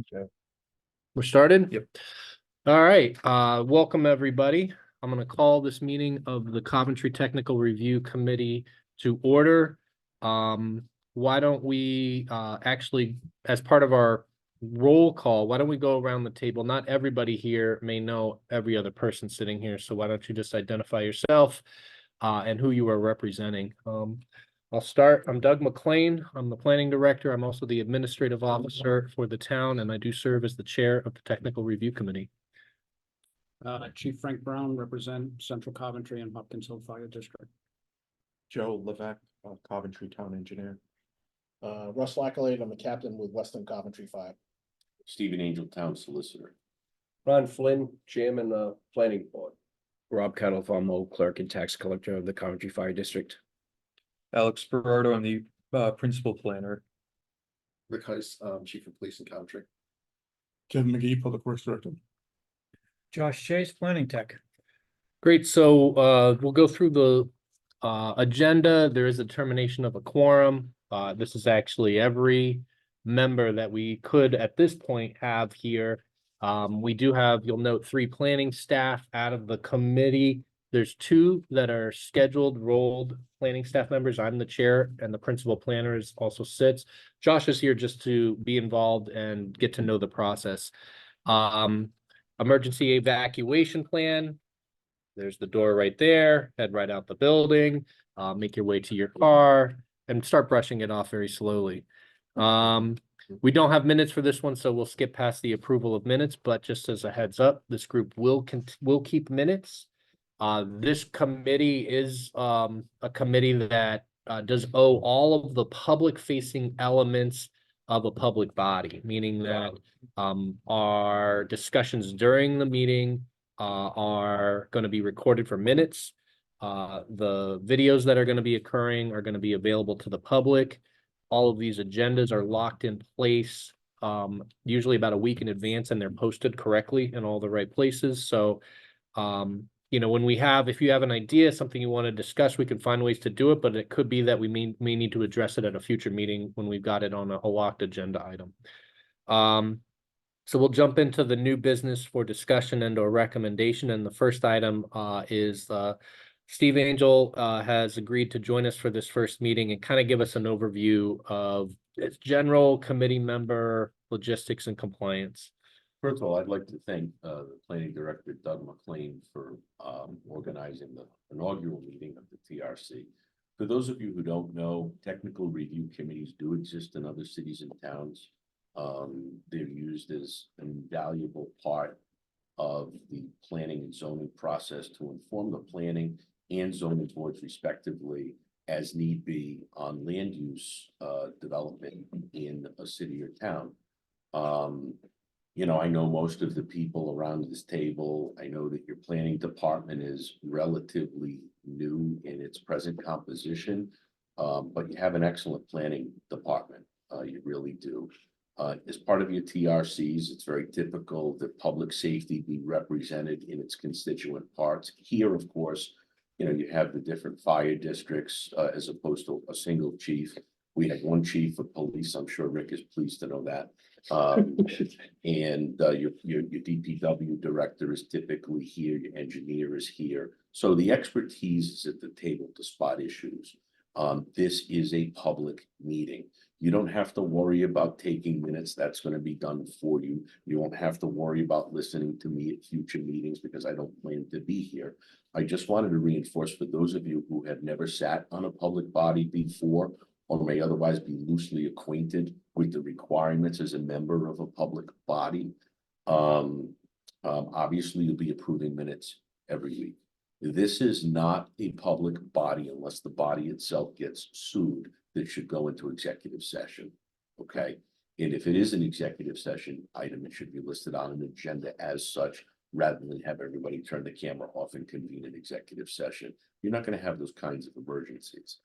Okay. We're started? Yep. All right, welcome everybody. I'm gonna call this meeting of the Coventry Technical Review Committee to order. Why don't we, actually, as part of our roll call, why don't we go around the table? Not everybody here may know every other person sitting here, so why don't you just identify yourself, and who you are representing. I'll start. I'm Doug McLean. I'm the planning director. I'm also the administrative officer for the town, and I do serve as the chair of the technical review committee. Chief Frank Brown, represent Central Coventry and Hopkins Hill Fire District. Joe Levesque, Coventry Town Engineer. Russ Lackalade, I'm a captain with Western Coventry Fire. Stephen Angel, Town Solicitor. Ron Flynn, Chairman of Planning Board. Rob Catalfamo, Clerk and Tax Collector of the Coventry Fire District. Alex Berardo, I'm the Principal Planner. Rick Heiss, Chief of Police in Coventry. Kevin McGee, Public Works Director. Josh Chase, Planning Tech. Great, so we'll go through the agenda. There is a determination of a quorum. This is actually every member that we could at this point have here. We do have, you'll note, 3 planning staff out of the committee. There's 2 that are scheduled rolled planning staff members. I'm the chair and the principal planner is also sits. Josh is here just to be involved and get to know the process. Emergency evacuation plan. There's the door right there. Head right out the building. Make your way to your car and start brushing it off very slowly. We don't have minutes for this one, so we'll skip past the approval of minutes, but just as a heads up, this group will keep minutes. This committee is a committee that does owe all of the public facing elements of a public body, meaning that our discussions during the meeting are going to be recorded for minutes. The videos that are going to be occurring are going to be available to the public. All of these agendas are locked in place, usually about a week in advance, and they're posted correctly in all the right places. So, you know, when we have, if you have an idea, something you want to discuss, we can find ways to do it, but it could be that we may need to address it at a future meeting when we've got it on a locked agenda item. So we'll jump into the new business for discussion and or recommendation. And the first item is Steve Angel has agreed to join us for this first meeting and kind of give us an overview of its general committee member logistics and compliance. First of all, I'd like to thank the planning director, Doug McLean, for organizing the inaugural meeting of the TRC. For those of you who don't know, technical review committees do exist in other cities and towns. They're used as an invaluable part of the planning and zoning process to inform the planning and zoning boards respectively as need be on land use development in a city or town. You know, I know most of the people around this table. I know that your planning department is relatively new in its present composition, but you have an excellent planning department. You really do. As part of your TRCs, it's very typical that public safety be represented in its constituent parts. Here, of course, you know, you have the different fire districts as opposed to a single chief. We have one chief of police. I'm sure Rick is pleased to know that. And your DPW director is typically here. Your engineer is here. So the expertise is at the table to spot issues. This is a public meeting. You don't have to worry about taking minutes. That's going to be done for you. You won't have to worry about listening to me at future meetings because I don't plan to be here. I just wanted to reinforce for those of you who have never sat on a public body before or may otherwise be loosely acquainted with the requirements as a member of a public body. Obviously, you'll be approving minutes every week. This is not a public body unless the body itself gets sued that should go into executive session, okay? And if it is an executive session item, it should be listed on an agenda as such, rather than have everybody turn the camera off and convene an executive session. You're not going to have those kinds of emergencies.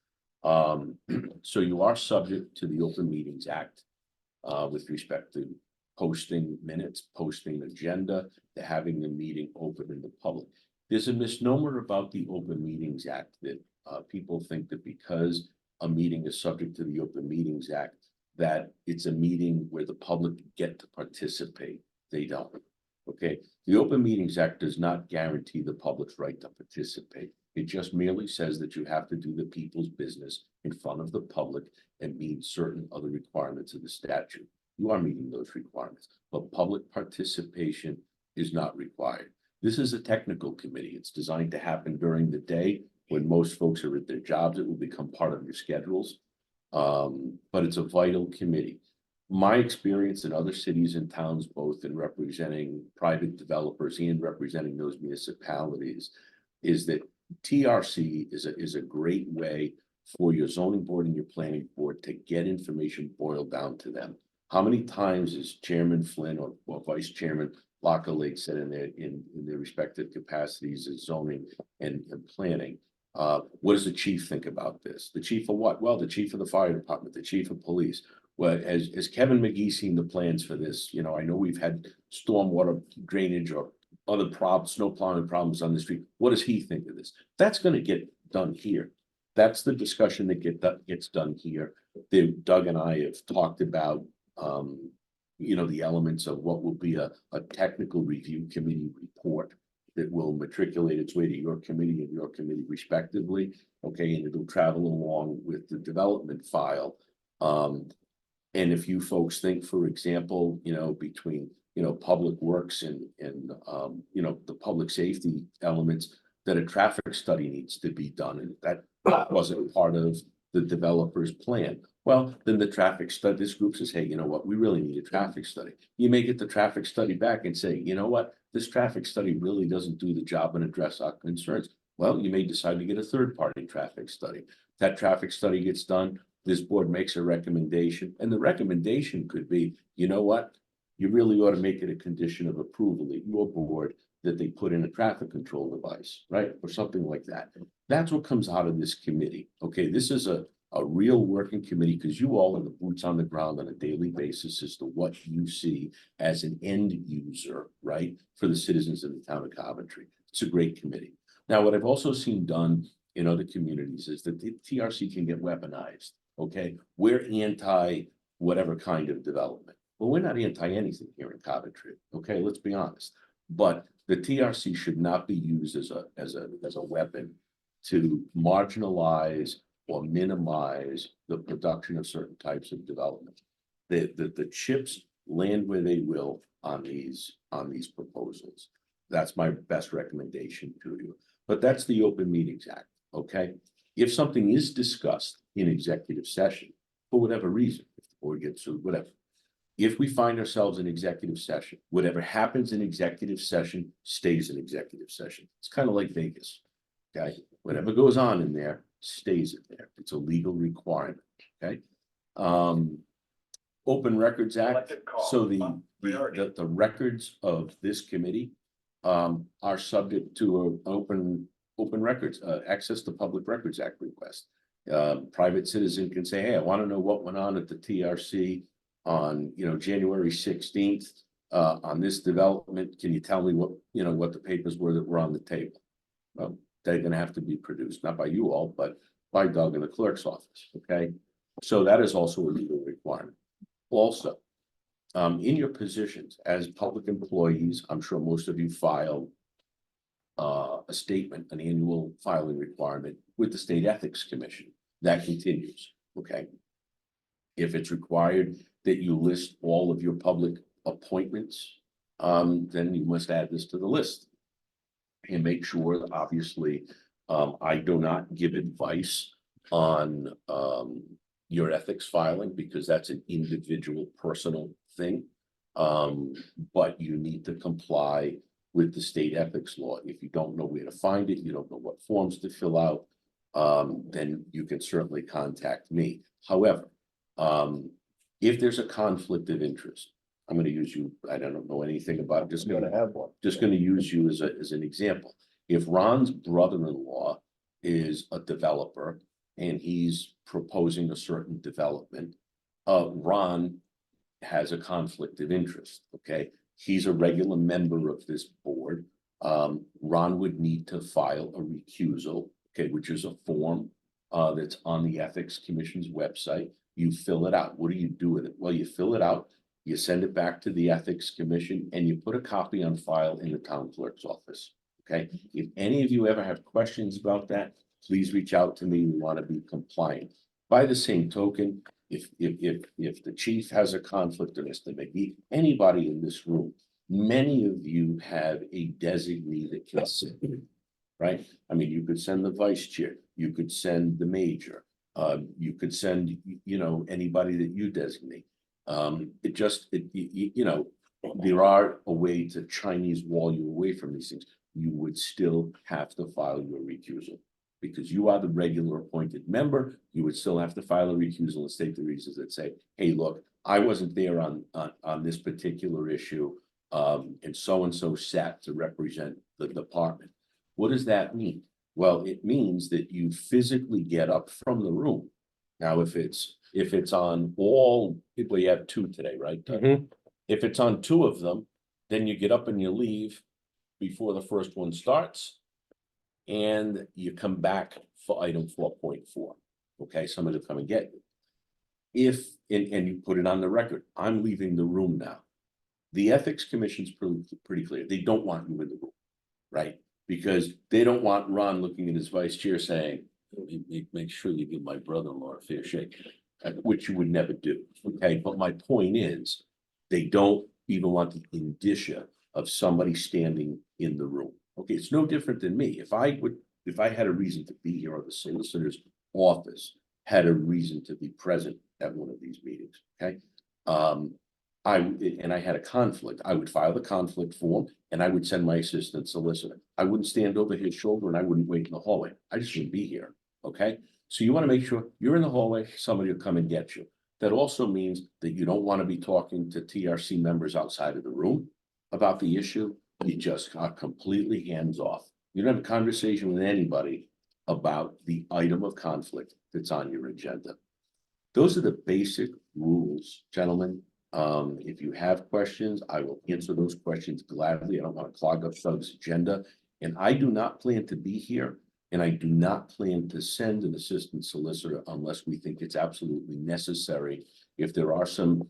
So you are subject to the Open Meetings Act with respect to posting minutes, posting agenda, to having the meeting open in the public. There's a misnomer about the Open Meetings Act that people think that because a meeting is subject to the Open Meetings Act, that it's a meeting where the public get to participate. They don't. Okay, the Open Meetings Act does not guarantee the public's right to participate. It just merely says that you have to do the people's business in front of the public and meet certain other requirements of the statute. You are meeting those requirements, but public participation is not required. This is a technical committee. It's designed to happen during the day when most folks are at their jobs. It will become part of your schedules. But it's a vital committee. My experience in other cities and towns, both in representing private developers and representing those municipalities, is that TRC is a great way for your zoning board and your planning board to get information boiled down to them. How many times is Chairman Flynn or Vice Chairman Lockerlake said in their respective capacities as zoning and planning? What does the chief think about this? The chief of what? Well, the chief of the fire department, the chief of police. Well, as Kevin McGee seen the plans for this, you know, I know we've had stormwater drainage or other problems, snow plowing problems on the street. What does he think of this? That's going to get done here. That's the discussion that gets done here. Doug and I have talked about, you know, the elements of what will be a technical review committee report that will matriculate its way to your committee and your committee respectively. Okay, and it'll travel along with the development file. And if you folks think, for example, you know, between, you know, public works and you know, the public safety elements, that a traffic study needs to be done, and that wasn't part of the developer's plan. Well, then the traffic study, this group says, hey, you know what, we really need a traffic study. You may get the traffic study back and say, you know what, this traffic study really doesn't do the job and address our concerns. Well, you may decide to get a third-party traffic study. That traffic study gets done, this board makes a recommendation, and the recommendation could be, you know what, you really ought to make it a condition of approval at your board that they put in a traffic control device, right? Or something like that. That's what comes out of this committee. Okay, this is a real working committee because you all are the boots on the ground on a daily basis as to what you see as an end user, right? For the citizens of the town of Coventry. It's a great committee. Now, what I've also seen done in other communities is that the TRC can get weaponized. Okay, we're anti whatever kind of development. Well, we're not anti anything here in Coventry. Okay, let's be honest. But the TRC should not be used as a weapon to marginalize or minimize the production of certain types of development. The chips land where they will on these proposals. That's my best recommendation to you. But that's the Open Meetings Act. Okay, if something is discussed in executive session for whatever reason, if the board gets sued, whatever. If we find ourselves in executive session, whatever happens in executive session stays in executive session. It's kind of like Vegas. Okay, whatever goes on in there stays in there. It's a legal requirement. Okay. Open Records Act. So the records of this committee are subject to an open records access to Public Records Act request. Private citizen can say, hey, I want to know what went on at the TRC on, you know, January 16th on this development. Can you tell me what, you know, what the papers were that were on the table? Well, they're going to have to be produced, not by you all, but by Doug in the clerk's office. Okay, so that is also a legal requirement. Also, in your positions as public employees, I'm sure most of you file a statement, an annual filing requirement with the State Ethics Commission. That continues. Okay, if it's required that you list all of your public appointments, then you must add this to the list and make sure that obviously I do not give advice on your ethics filing because that's an individual personal thing. But you need to comply with the state ethics law. If you don't know where to find it, you don't know what forms to fill out, then you can certainly contact me. However, if there's a conflict of interest, I'm going to use you. I don't know anything about it. Just going to have one. Just going to use you as an example. If Ron's brother-in-law is a developer and he's proposing a certain development, Ron has a conflict of interest. Okay, he's a regular member of this board. Ron would need to file a recusal. Okay, which is a form that's on the Ethics Commission's website. you fill it out. What do you do with it? Well, you fill it out, you send it back to the Ethics Commission, and you put a copy on file in the town clerk's office. Okay, if any of you ever have questions about that, please reach out to me. We want to be compliant. By the same token, if the chief has a conflict, or Mr. McGee, anybody in this room, many of you have a designee that can sit, right? I mean, you could send the vice chair, you could send the major, you could send, anybody that you designate. There are a way to Chinese wall you away from these things. You would still have to file your recusal. Because you are the regular appointed member, you would still have to file a recusal and state the reasons that say, hey, look, I wasn't there on this particular issue. And so sat to represent the department. What does that mean? Well, it means that you physically get up from the room. Now, if it's on all, well, you have two today, right? Mhm. If it's on two of them, then you get up and you leave before the first one starts. And you come back for item 4.4. Okay, somebody will come and get you. And you put it on the record, I'm leaving the room now. The Ethics Commission's pretty clear. They don't want you in the room, right? Because they don't want Ron looking at his vice chair saying, make sure you give my brother-in-law a fair shake, which you would never do. Okay, but my point is, they don't even want the indicia of somebody standing in the room. Okay, it's no different than me. If I had a reason to be here, or the solicitor's office had a reason to be present at one of these meetings, okay? I had a conflict, I would file the conflict form and I would send my assistant solicitor. I wouldn't stand over his shoulder and I wouldn't wait in the hallway. I just wouldn't be here, okay? So you want to make sure you're in the hallway, somebody will come and get you. That also means that you don't want to be talking to TRC members outside of the room about the issue. You just are completely hands off. You don't have a conversation with anybody about the item of conflict that's on your agenda. Those are the basic rules, gentlemen. If you have questions, I will answer those questions gladly. I don't want to clog up Doug's agenda. And I do not plan to be here, and I do not plan to send an assistant solicitor unless we think it's absolutely necessary. If there are some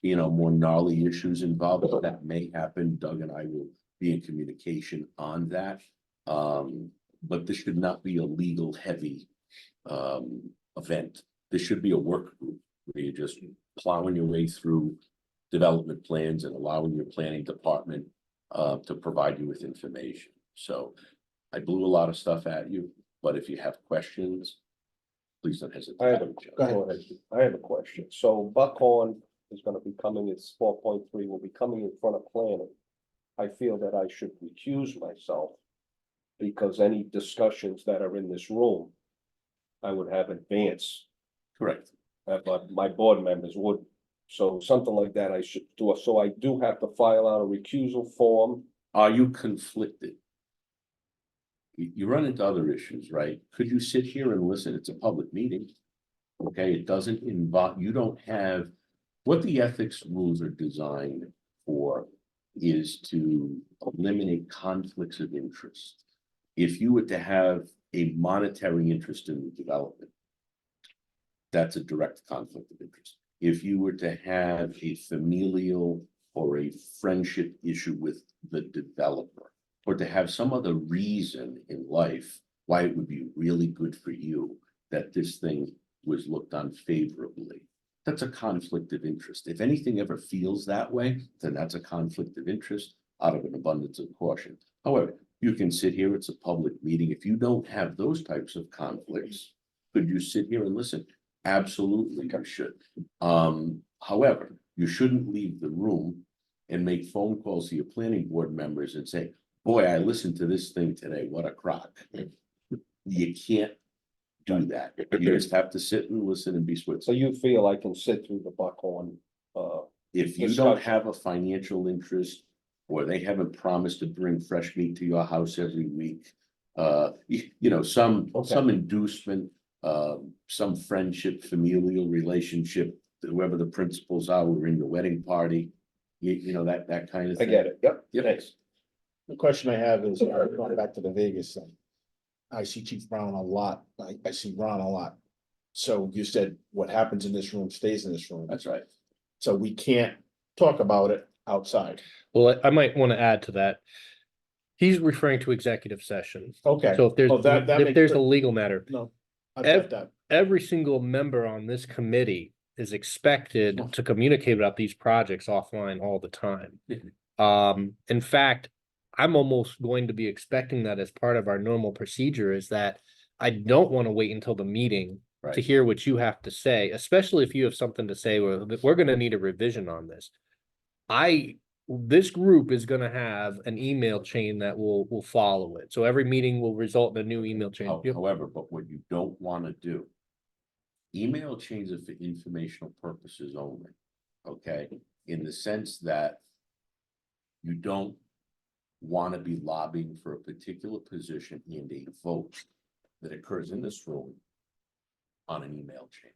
more gnarly issues involved, that may happen. Doug and I will be in communication on that. But this should not be a legal heavy event. This should be a work group where you're just plowing your way through development plans and allowing your planning department to provide you with information. So I blew a lot of stuff at you, but if you have questions, please don't hesitate. Go ahead. I have a question. So Buckhorn is gonna be coming, it's 4.3, will be coming in front of planning. I feel that I should recuse myself because any discussions that are in this room, I would have advance, Correct. but my board members would. So something like that I should do. So I do have to file out a recusal form. Are you conflicted? You run into other issues, right? Could you sit here and listen? It's a public meeting. Okay, it doesn't involve, you don't have, what the ethics rules are designed for is to eliminate conflicts of interest. If you were to have a monetary interest in the development, that's a direct conflict of interest. If you were to have a familial or a friendship issue with the developer, or to have some other reason in life why it would be really good for you that this thing was looked on favorably, that's a conflict of interest. If anything ever feels that way, then that's a conflict of interest out of an abundance of caution. However, you can sit here, it's a public meeting. If you don't have those types of conflicts, could you sit here and listen? Absolutely, you should. However, you shouldn't leave the room and make phone calls to your planning board members and say, boy, I listened to this thing today, what a crock. You can't do that. You just have to sit and listen and be sweet. So you feel I can sit through the Buckhorn, If you don't have a financial interest, or they haven't promised to bring fresh meat to your house every week, some inducement, some friendship, familial relationship, whoever the principals are, were in the wedding party, that kind of I thing. get it, yep, Yep. thanks. The question I have is, going back to the Vegas thing. I see Chief Brown a lot. I see Ron a lot. So you said what happens in this room stays in this room. That's right. So we can't talk about it outside. Well, I might want to add to that. He's referring to executive session. Okay. So if there's, Oh, that if makes there's a sense. legal matter, No, I Ev- get that. every single member on this committee is expected to communicate about these projects offline all the time. In fact, I'm almost going to be expecting that as part of our normal procedure is that I don't want to wait until the meeting to Right. hear what you have to say, especially if you have something to say, we're going to need a revision on this. This group is gonna have an email chain that will follow it. So every meeting will result in a new email chain. Yep. However, but what you don't wanna do. Email chains are for informational purposes only, okay? In the sense that. You don't wanna be lobbying for a particular position and a vote that occurs in this room. On an email chain.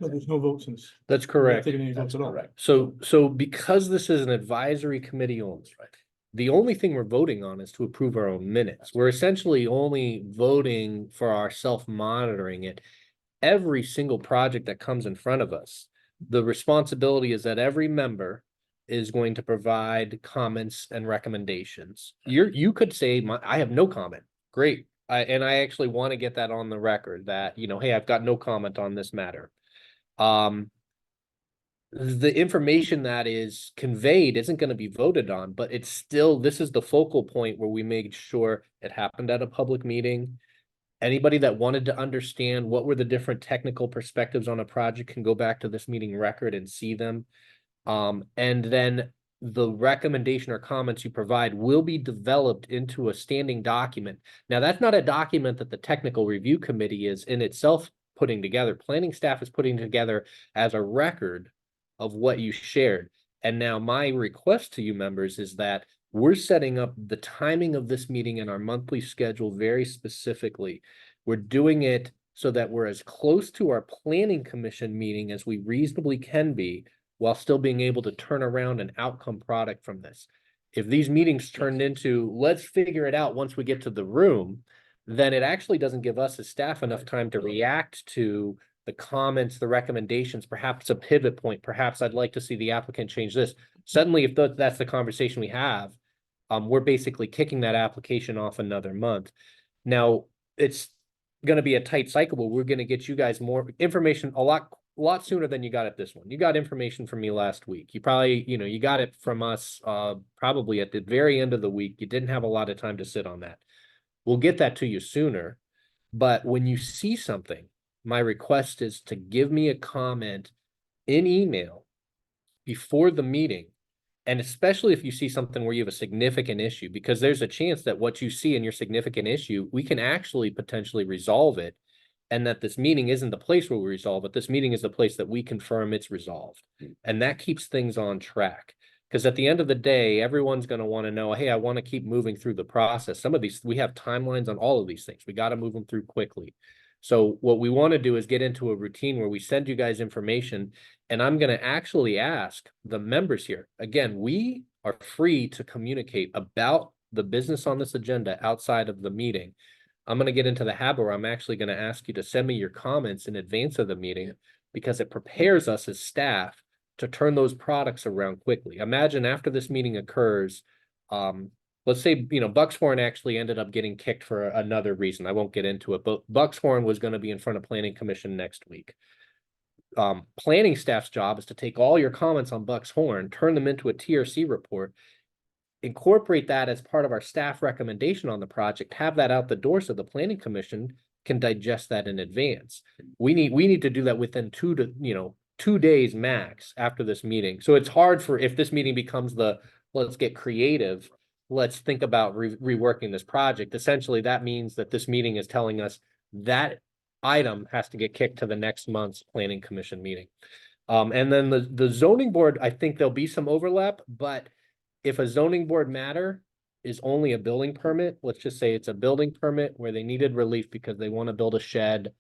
No, there's no votes in this. That's We're not correct. taking any That's votes at all. correct. So because this is an advisory committee only, Right. the only thing we're voting on is to approve our own minutes. We're essentially only voting for our self-monitoring it. Every single project that comes in front of us, the responsibility is that every member is going to provide comments and recommendations. You could say, I have no comment. Great. And I actually want to get that on the record that, hey, I've got no comment on this matter. The information that is conveyed isn't going to be voted on, but it's still, this is the focal point where we made sure it happened at a public meeting. Anybody that wanted to understand what were the different technical perspectives on a project can go back to this meeting record and see them. And then the recommendation or comments you provide will be developed into a standing document. Now, that's not a document that the technical review committee is in itself putting together. Planning staff is putting together as a record of what you shared. And now my request to you members is that we're setting up the timing of this meeting in our monthly schedule very specifically. We're doing it so that we're as close to our planning commission meeting as we reasonably can be, while still being able to turn around an outcome product from this. If these meetings turned into, let's figure it out once we get to the room, then it actually doesn't give us as staff enough time to react to the comments, the recommendations, perhaps a pivot point, perhaps I'd like to see the applicant change this. Suddenly, if that's the conversation we have, we're basically kicking that application off another month. Now, it's gonna be a tight cycle, but we're gonna get you guys more information a lot sooner than you got at this one. You got information from me last week. You probably, you got it from us probably at the very end of the week. You didn't have a lot of time to sit on that. We'll get that to you sooner. But when you see something, my request is to give me a comment in email before the meeting. And especially if you see something where you have a significant issue, because there's a chance that what you see in your significant issue, we can actually potentially resolve it. And that this meeting isn't the place where we resolve it. This meeting is the place that we confirm it's resolved. And that keeps things on track. Because at the end of the day, everyone's going to want to know, hey, I want to keep moving through the process. Some of these, we have timelines on all of these things. We got to move them through quickly. So what we want to do is get into a routine where we send you guys information. And I'm going to actually ask the members here. Again, we are free to communicate about the business on this agenda outside of the meeting. I'm going to get into the habit where I'm actually going to ask you to send me your comments in advance of the meeting, because it prepares us as staff to turn those products around quickly. Imagine after this meeting occurs, let's say, Buckshorn actually ended up getting kicked for another reason. I won't get into it, but Buckshorn was going to be in front of Planning Commission next week. Planning staff's job is to take all your comments on Buckshorn, turn them into a TRC report, incorporate that as part of our staff recommendation on the project, have that out the door so the Planning Commission can digest that in advance. We need to do that within 2 days max after this meeting. So it's hard if this meeting becomes let's get creative, let's think about reworking this project. Essentially, that means that this meeting is telling us that item has to get kicked to the next month's Planning Commission meeting. And then the zoning board, I think there'll be some overlap, but if a zoning board matter is only a building permit, let's just say it's a building permit where they needed relief because they want to build a shed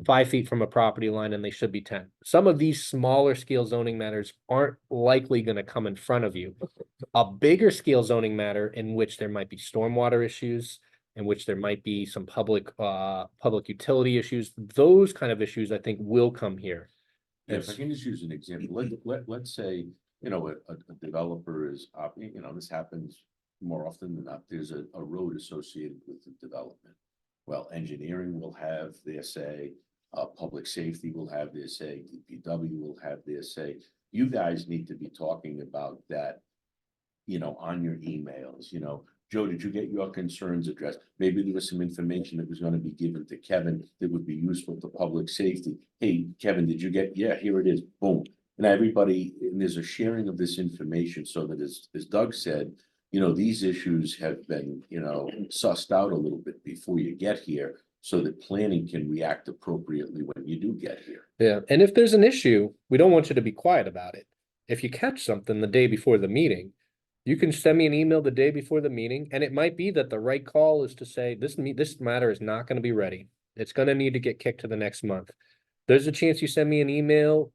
5 feet from a property line and they should be 10. Some of these smaller scale zoning matters aren't likely going to come in front of you. A bigger scale zoning matter in which there might be stormwater issues, in which there might be some public utility issues. Those kind of issues, I think, will come here. Yeah, if I can just use an example, let's say, you know, a developer is, you know, this happens more often than not, there's a road associated with the development. Well, engineering will have their say, public safety will have their say, DPW will have their say. You guys need to be talking about that, you know, on your emails, you know. Joe, did you get your concerns addressed? Maybe there was some information that was going to be given to Kevin that would be useful to public safety. Hey, Kevin, did you get, yeah, here it is, boom. And everybody, and there's a sharing of this information so that as Doug said, you know, these issues have been, you know, sussed out a little bit before you get here so that planning can react appropriately when you do get here. Yeah, and if there's an issue, we don't want you to be quiet about it. If you catch something the day before the meeting, you can send me an email the day before the meeting, and it might be that the right call is to say, this matter is not going to be ready. It's going to need to get kicked to the next month. There's a chance you send me an email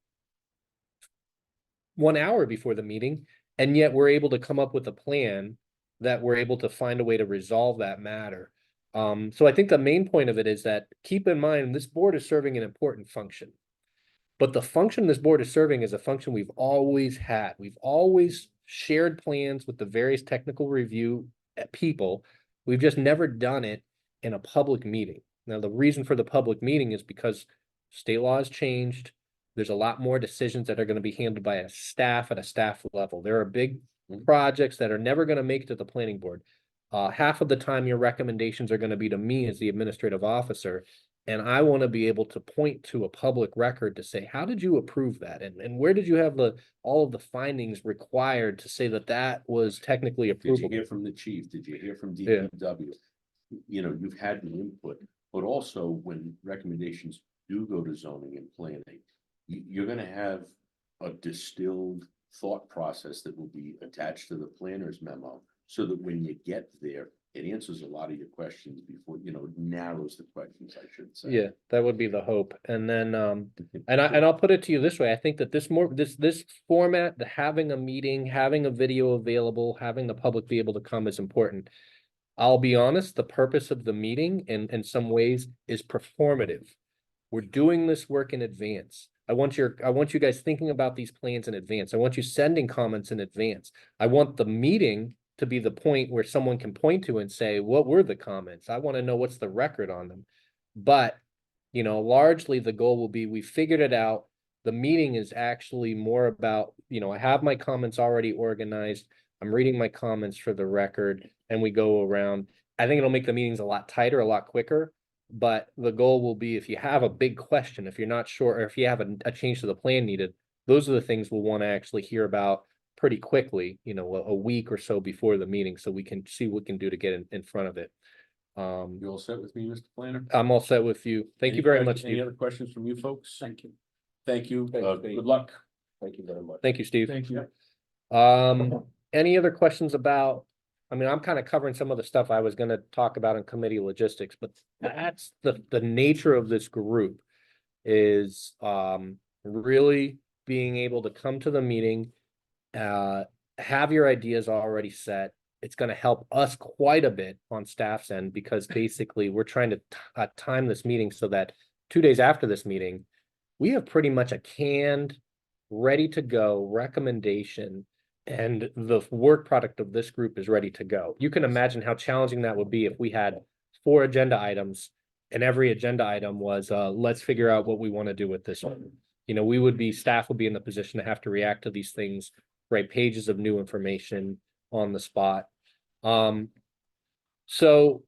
1 hour before the meeting, and yet we're able to come up with a plan that we're able to find a way to resolve that matter. So I think the main point of it is that keep in mind, this board is serving an important function. But the function this board is serving is a function we've always had. We've always shared plans with the various technical review people. We've just never done it in a public meeting. Now, the reason for the public meeting is because state law has changed. There's a lot more decisions that are going to be handled by a staff at a staff level. There are big projects that are never going to make it to the planning board. Half of the time, your recommendations are going to be to me as the administrative officer. And I want to be able to point to a public record to say, how did you approve that? And where did you have all of the findings required to say that that was technically Did you approvable? hear from the chief? Did you hear from Yeah. DPW? You know, you've had the input, but also when recommendations do go to zoning and planning, you're gonna have a distilled thought process that will be attached to the planner's memo, so that when you get there, it answers a lot of your questions before, you know, narrows the questions, I should say. Yeah, that would be the hope. And then, and I'll put it to you this way. I think that this format, the having a meeting, having a video available, having the public be able to come is important. I'll be honest, the purpose of the meeting in some ways is performative. We're doing this work in advance. I want you guys thinking about these plans in advance. I want you sending comments in advance. I want the meeting to be the point where someone can point to and say, what were the comments? I want to know what's the record on them. But, you know, largely the goal will be, we figured it out. The meeting is actually more about, you know, I have my comments already organized. I'm reading my comments for the record, and we go around. I think it'll make the meetings a lot tighter, a lot quicker. But the goal will be, if you have a big question, if you're not sure, or if you have a change to the plan needed, those are the things we'll want to actually hear about pretty quickly, you know, a week or so before the meeting, so we can see what we can do to get in front of it. You all set with me, Mr. Planner? I'm all set with you. Thank you very much, Any Steve. other questions from you folks? Thank you. Thank you. Thanks, Steve. Good luck. Thank you very much. Thank you, Steve. Thank you. Any other questions about, I mean, I'm kind of covering some of the stuff I was gonna talk about in committee logistics, but that's the nature of this group is really being able to come to the meeting, have your ideas already set. It's gonna help us quite a bit on staff's end, because basically we're trying to time this meeting so that 2 days after this meeting, we have pretty much a canned, ready to go recommendation, and the work product of this group is ready to go. You can imagine how challenging that would be if we had 4 agenda items and every agenda item was, let's figure out what we want to do with this one. You know, staff would be in the position to have to react to these things, write pages of new information on the spot. So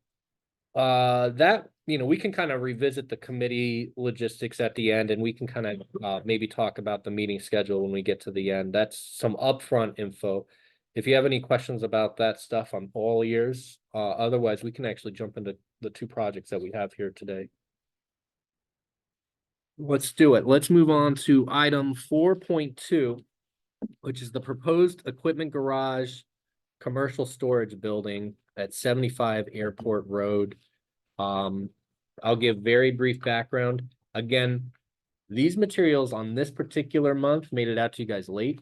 that, you know, we can kind of revisit the committee logistics at the end, and we can kind of maybe talk about the meeting schedule when we get to the end. That's some upfront info. If you have any questions about that stuff, I'm all ears. Otherwise, we can actually jump into the 2 projects that we have here today. Let's do it. Let's move on to item 4.2, which is the proposed equipment garage commercial storage building at 75 Airport Road. I'll give very brief background. Again, these materials on this particular month made it out to you guys late.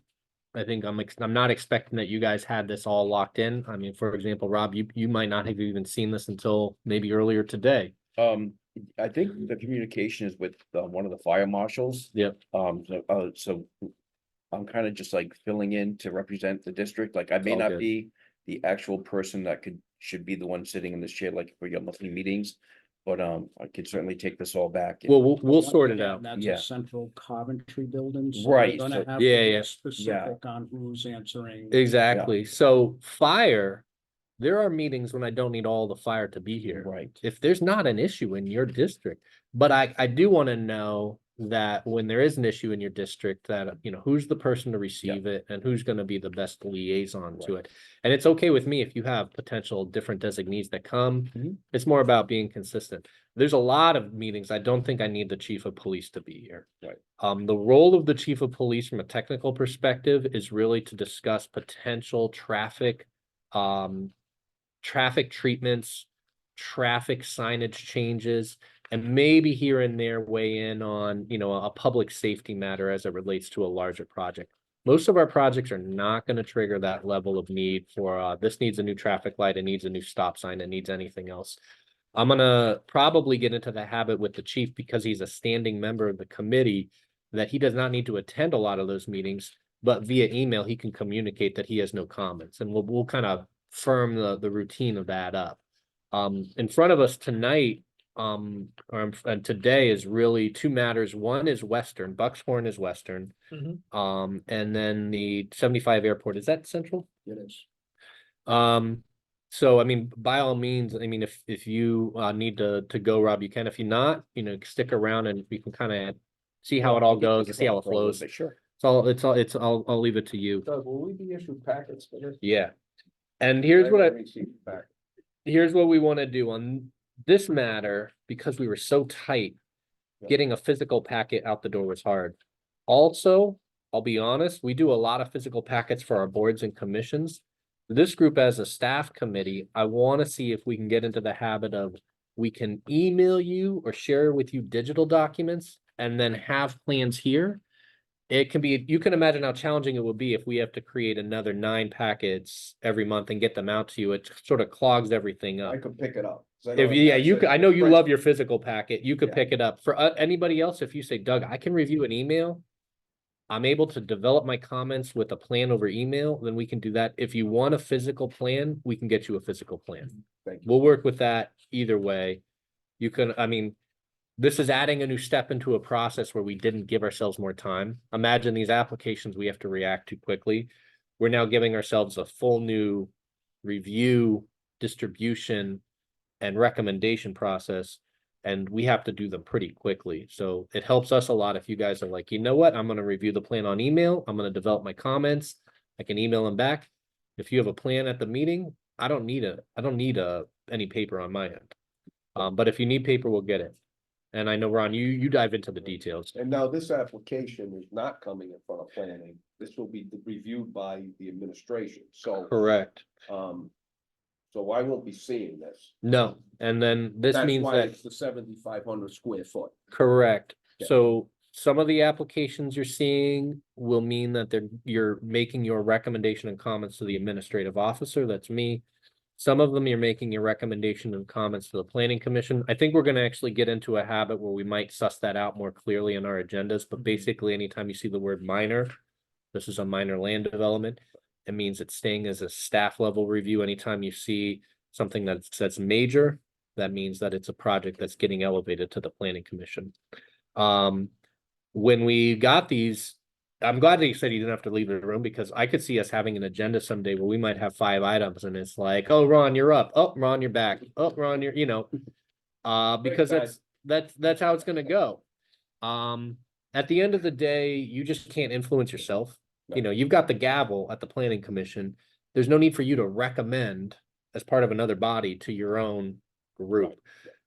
I think I'm not expecting that you guys had this all locked in. I mean, for example, Rob, you might not have even seen this until maybe earlier today. I think the communication is with one of the fire marshals. Yep. So I'm kind of just like filling in to represent the district. Like I may All not good. be the actual person that should be the one sitting in this chair, like for your monthly meetings. But I can certainly take this all back. and- Well, we'll Once sort it again, out. That's Yeah. a central Coventry building. So Right, they're Gonna so- have to Yeah, be yeah. specific on who's answering. Exactly. So fire, there are meetings when I don't need all the fire to be here. Right. If there's not an issue in your district, but I do want to know that when there is an issue in your district, that, you know, who's the person to receive it and who's going to be the best liaison to it. And it's okay with me if you have potential different designees that come. Mhm. It's more about being consistent. There's a lot of meetings. I don't think I need the chief of police to be here. Right. The role of the chief of police from a technical perspective is really to discuss potential traffic treatments, traffic signage changes, and maybe here and there weigh in on, you know, a public safety matter as it relates to a larger project. Most of our projects are not going to trigger that level of need for, this needs a new traffic light, it needs a new stop sign, it needs anything else. I'm gonna probably get into the habit with the chief because he's a standing member of the committee that he does not need to attend a lot of those meetings, but via email, he can communicate that he has no comments, and we'll kind of firm the routine of that up. In front of us tonight, and today is really two matters. One is Western, Buckshorn is Western. And then the 75 airport, is that central? It is. So I mean, by all means, I mean, if you need to go, Rob, you can. If you're not, you know, stick around and we can kind of see how it all goes and see how it flows. Sure. I'll leave it to you. Doug, will we be issued packets for this? Yeah. And here's what Back. here's what we want to do on this matter, because we were so tight. Getting a physical packet out the door was hard. Also, I'll be honest, we do a lot of physical packets for our boards and commissions. This group as a staff committee, I want to see if we can get into the habit of we can email you or share with you digital documents and then have plans here. It can be, you can imagine how challenging it would be if we have to create another 9 packets every month and get them out to you. It sort of clogs everything up. I could pick it up. 'Cause I know If it yeah, you actually- could, I know you love your physical packet. You could Yeah. pick it up. For anybody else, if you say, Doug, I can review an email. I'm able to develop my comments with a plan over email, then we can do that. If you want a physical plan, we can get you a physical plan. Thank you. We'll work with that either way. You can, I mean, this is adding a new step into a process where we didn't give ourselves more time. Imagine these applications we have to react to quickly. We're now giving ourselves a full new review, distribution, and recommendation process, and we have to do them pretty quickly. So it helps us a lot if you guys are like, you know what, I'm gonna review the plan on email, I'm gonna develop my comments, I can email them back. If you have a plan at the meeting, I don't need any paper on my end. But if you need paper, we'll get it. And I know, Ron, you dive into the details. And now this application is not coming in front of planning. This will be reviewed by the administration. So, Correct. so I won't be seeing this. No, and then this That's means why that. it's the 7,500 square foot. Correct. Yeah. So some of the applications you're seeing will mean that you're making your recommendation and comments to the administrative officer, that's me. Some of them you're making your recommendation and comments to the planning commission. I think we're gonna actually get into a habit where we might suss that out more clearly in our agendas, but basically anytime you see the word minor, this is a minor land development. It means it's staying as a staff level review. Anytime you see something that says major, that means that it's a project that's getting elevated to the planning commission. When we got these, I'm glad that you said you didn't have to leave the room, because I could see us having an agenda someday where we might have 5 items and it's like, oh, Ron, you're up. Oh, Ron, you're back. Oh, Ron, you're, you know, because that's how it's gonna go. At the end of the day, you just can't influence yourself. You know, you've got the gavel at the planning commission. There's no need for you to recommend as part of another body to your own group.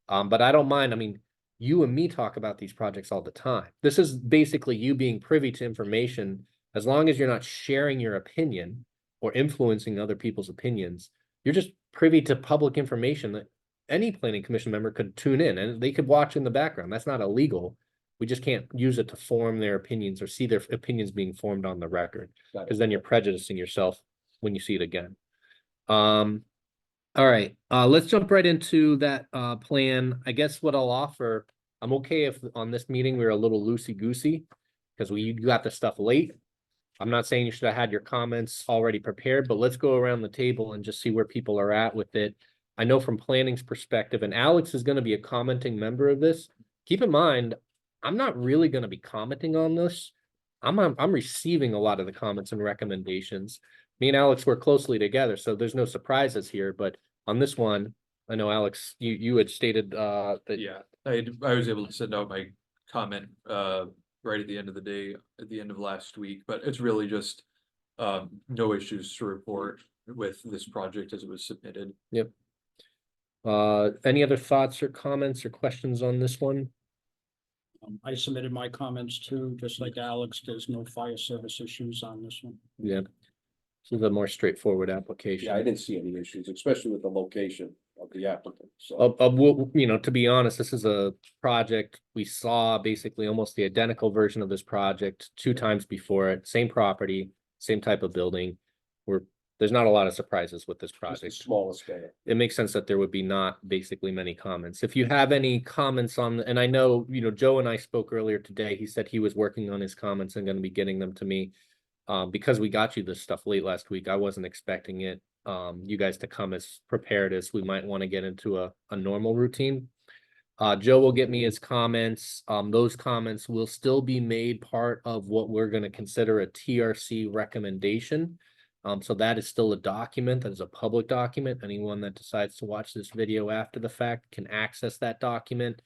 But I don't mind. I mean, you and me talk about these projects all the time. This is basically you being privy to information. As long as you're not sharing your opinion or influencing other people's opinions, you're just privy to public information that any planning commission member could tune in and they could watch in the background. That's not illegal. We just can't use it to form their opinions or see their opinions being formed on the record, Got it. because then you're prejudicing yourself when you see it again. All right, let's jump right into that plan. I guess what I'll offer, I'm okay if on this meeting we were a little loosey-goosey because you got the stuff late. I'm not saying you should have had your comments already prepared, but let's go around the table and just see where people are at with it. I know from planning's perspective, and Alex is going to be a commenting member of this. Keep in mind, I'm not really going to be commenting on this. I'm receiving a lot of the comments and recommendations. Me and Alex work closely together, so there's no surprises here, but on this one, I know Alex, you had stated that. Yeah, I was able to send out my comment right at the end of the day, at the end of last week, but it's really just no issues to report with this project as it was submitted. Yep. Any other thoughts or comments or questions on this one? I submitted my comments too, just like Alex, there's no fire service issues on this one. Yeah. This is a more straightforward application. Yeah, I didn't see any issues, especially with the location of the applicant, so. To be honest, this is a project we saw basically almost the identical version of this project 2 times before it, same property, same type of building. There's not a lot of surprises with this Just a project. smaller scale. It makes sense that there would be not basically many comments. If you have any comments on, and I know, Joe and I spoke earlier today, he said he was working on his comments and going to be getting them to me. Because we got you this stuff late last week, I wasn't expecting it, you guys to come as prepared as we might want to get into a normal routine. Joe will get me his comments. Those comments will still be made part of what we're going to consider a TRC recommendation. So that is still a document, that is a public document. Anyone that decides to watch this video after the fact can access that document.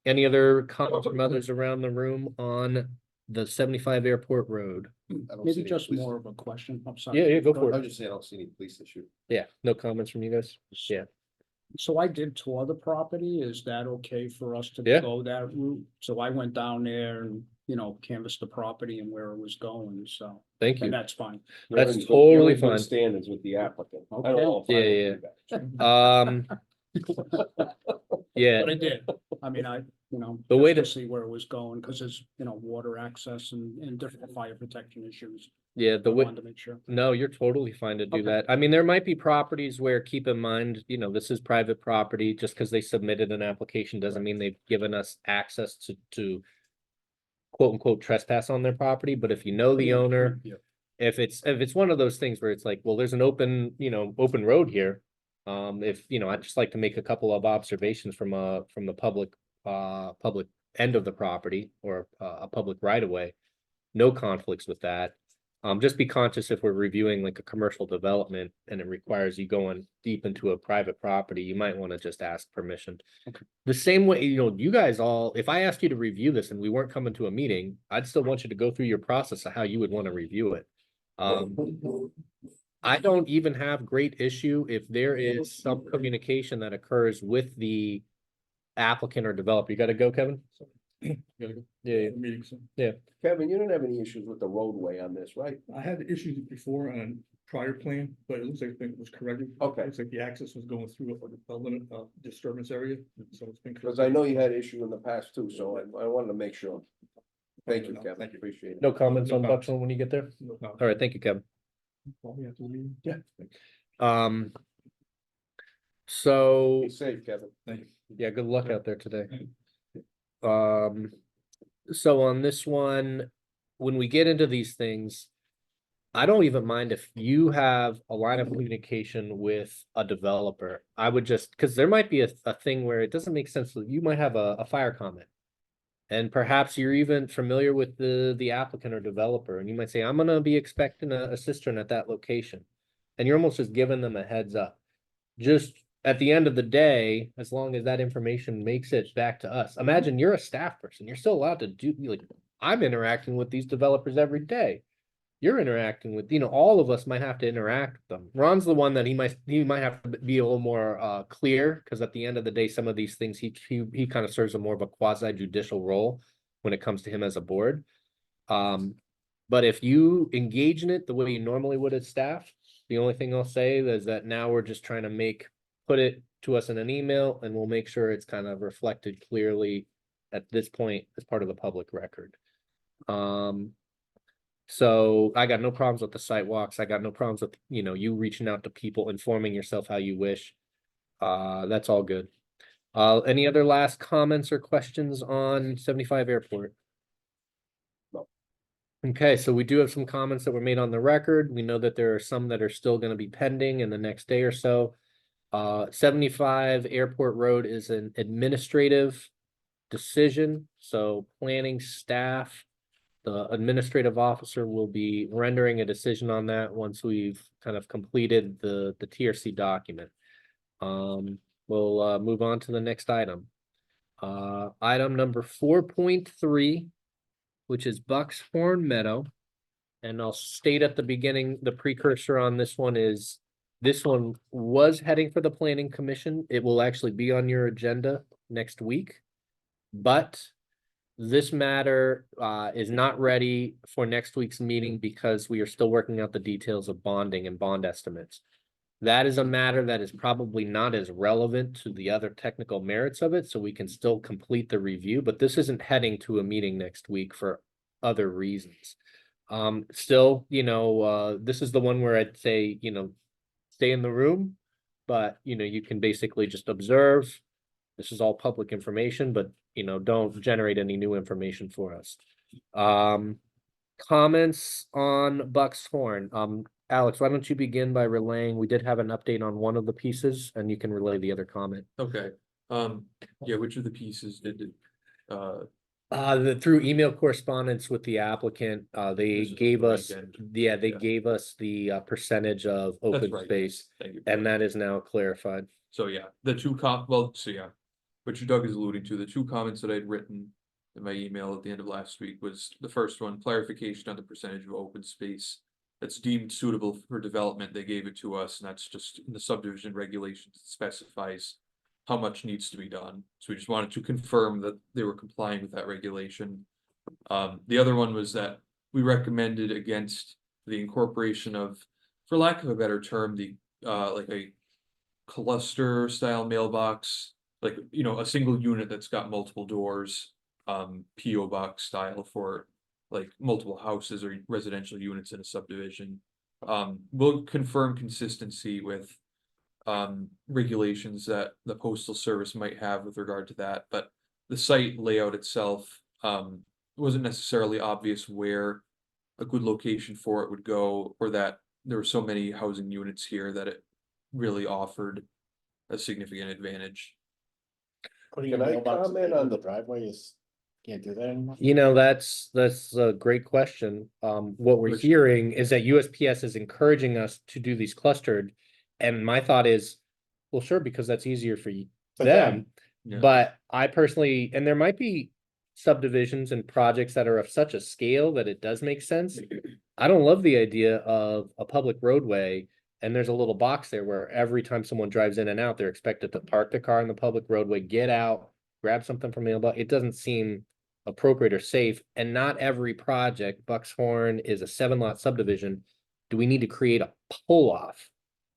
Any other comments from others around the room on the 75 Airport Road? Maybe just more of a question. I'm sorry. Yeah, go for I it. was just saying, I don't see any police issue. Yeah, no comments from you guys? Yeah. So I did tour the property. Is that okay for us to Yeah. go that route? So I went down there and, canvassed the property and where it was going, so, Thank you. and that's fine. You're That's in good- totally you're in good fine. Standards with the applicant. I don't Okay. know if I Yeah, would do that. Yeah, But I did. I mean, The way just to- see where it was going, because there's, water access and different fire protection issues. yeah, I wanted to make sure. no, you're totally fine to do Okay. that. I mean, there might be properties where, keep in mind, this is private property. Just because they submitted an application doesn't mean they've given us access to quote unquote trespass on their property. But if you know the owner, Yeah. if it's one of those things where it's like, well, there's an open open road here. I'd just like to make a couple of observations from the public end of the property or a public right of way. No conflicts with that. Just be conscious if we're reviewing like a commercial development and it requires you going deep into a private property, you might want to just ask permission. Okay. The same way, you guys all, if I asked you to review this and we weren't coming to a meeting, I'd still want you to go through your process of how you would want to review it. I don't even have great issue if there is some communication that occurs with the applicant or developer. You gotta go, Kevin? Gotta go. Yeah, Meeting, so. Kevin, you don't have any issues with the roadway on this, right? I had issues before on a prior plan, but it looks like it was corrected. Okay. Looks like the access was going through a limit of disturbance area, so it's been. Because I know you had issue in the past too, so I wanted to make sure. Thank you, No, Kevin, thank you. appreciate it. no comments No on comments. Buxton when you get there? No problem. All right, thank you, Kevin. Probably after the meeting. Yeah. So, Be safe, Kevin. Thank you. yeah, good luck out there today. So on this one, when we get into these things, I don't even mind if you have a line of communication with a developer. I would just, because there might be a thing where it doesn't make sense. You might have a fire comment. And perhaps you're even familiar with the applicant or developer, and you might say, I'm gonna be expecting a cistern at that location. And you're almost just giving them a heads up. Just at the end of the day, as long as that information makes it back to us. Imagine you're a staff person, you're still allowed to do, like, I'm interacting with these developers every day. You're interacting with, all of us might have to interact with them. Ron's the one that he might have to be a little more clear, because at the end of the day, some of these things, he kind of serves a more of a quasi judicial role when it comes to him as a board. But if you engage in it the way you normally would as staff, the only thing I'll say is that now we're just trying to put it to us in an email, and we'll make sure it's kind of reflected clearly at this point as part of the public record. So I got no problems with the site walks. I got no problems with, you reaching out to people, informing yourself how you wish. That's all good. Any other last comments or questions on 75 Airport? No. Okay, so we do have some comments that were made on the record. We know that there are some that are still going to be pending in the next day or so. 75 Airport Road is an administrative decision, so planning staff, the administrative officer will be rendering a decision on that once we've kind of completed the TRC document. We'll move on to the next item. Item number 4.3, which is Buckshorn Meadow. And I'll state at the beginning, the precursor on this one is, this one was heading for the planning commission. It will actually be on your agenda next week. But this matter is not ready for next week's meeting because we are still working out the details of bonding and bond estimates. That is a matter that is probably not as relevant to the other technical merits of it, so we can still complete the review, but this isn't heading to a meeting next week for other reasons. Still, this is the one where I'd say, stay in the room, but you can basically just observe. This is all public information, but don't generate any new information for us. Comments on Buckshorn. Alex, why don't you begin by relaying? We did have an update on one of the pieces, and you can relay the other comment. Okay, yeah, which of the pieces did, Through email correspondence with the applicant, they This is gave the us, weekend. they Yeah. gave us the percentage of that's open right, space, thank you. and that is now clarified. So yeah, which Doug is alluding to, the two comments that I'd written in my email at the end of last week was the first one, clarification on the percentage of open space that's deemed suitable for development. They gave it to us, and that's just in the subdivision regulations, it specifies how much needs to be done. So we just wanted to confirm that they were complying with that regulation. The other one was that we recommended against the incorporation of, for lack of a better term, the like a cluster style mailbox, like a single unit that's got multiple doors, PO box style for like multiple houses or residential units in a subdivision. We'll confirm consistency with regulations that the postal service might have with regard to that, but the site layout itself wasn't necessarily obvious where a good location for it would go, or that there were so many housing units here that it really offered a significant advantage. Putting Can a I mailbox comment in on the driveway is, can't do that anymore. That's a great question. What we're Which- hearing is that USPS is encouraging us to do these clustered. And my thought is, well, sure, because that's easier for For them. Yeah. But I personally, and there might be subdivisions and projects that are of such a scale that it does make sense. I don't love the idea of a public roadway and there's a little box there where every time someone drives in and out, they're expected to park the car in the public roadway, get out, grab something from the mailbox. It doesn't seem appropriate or safe. And not every project, Buckshorn is a 7-lot subdivision. Do we need to create a pull-off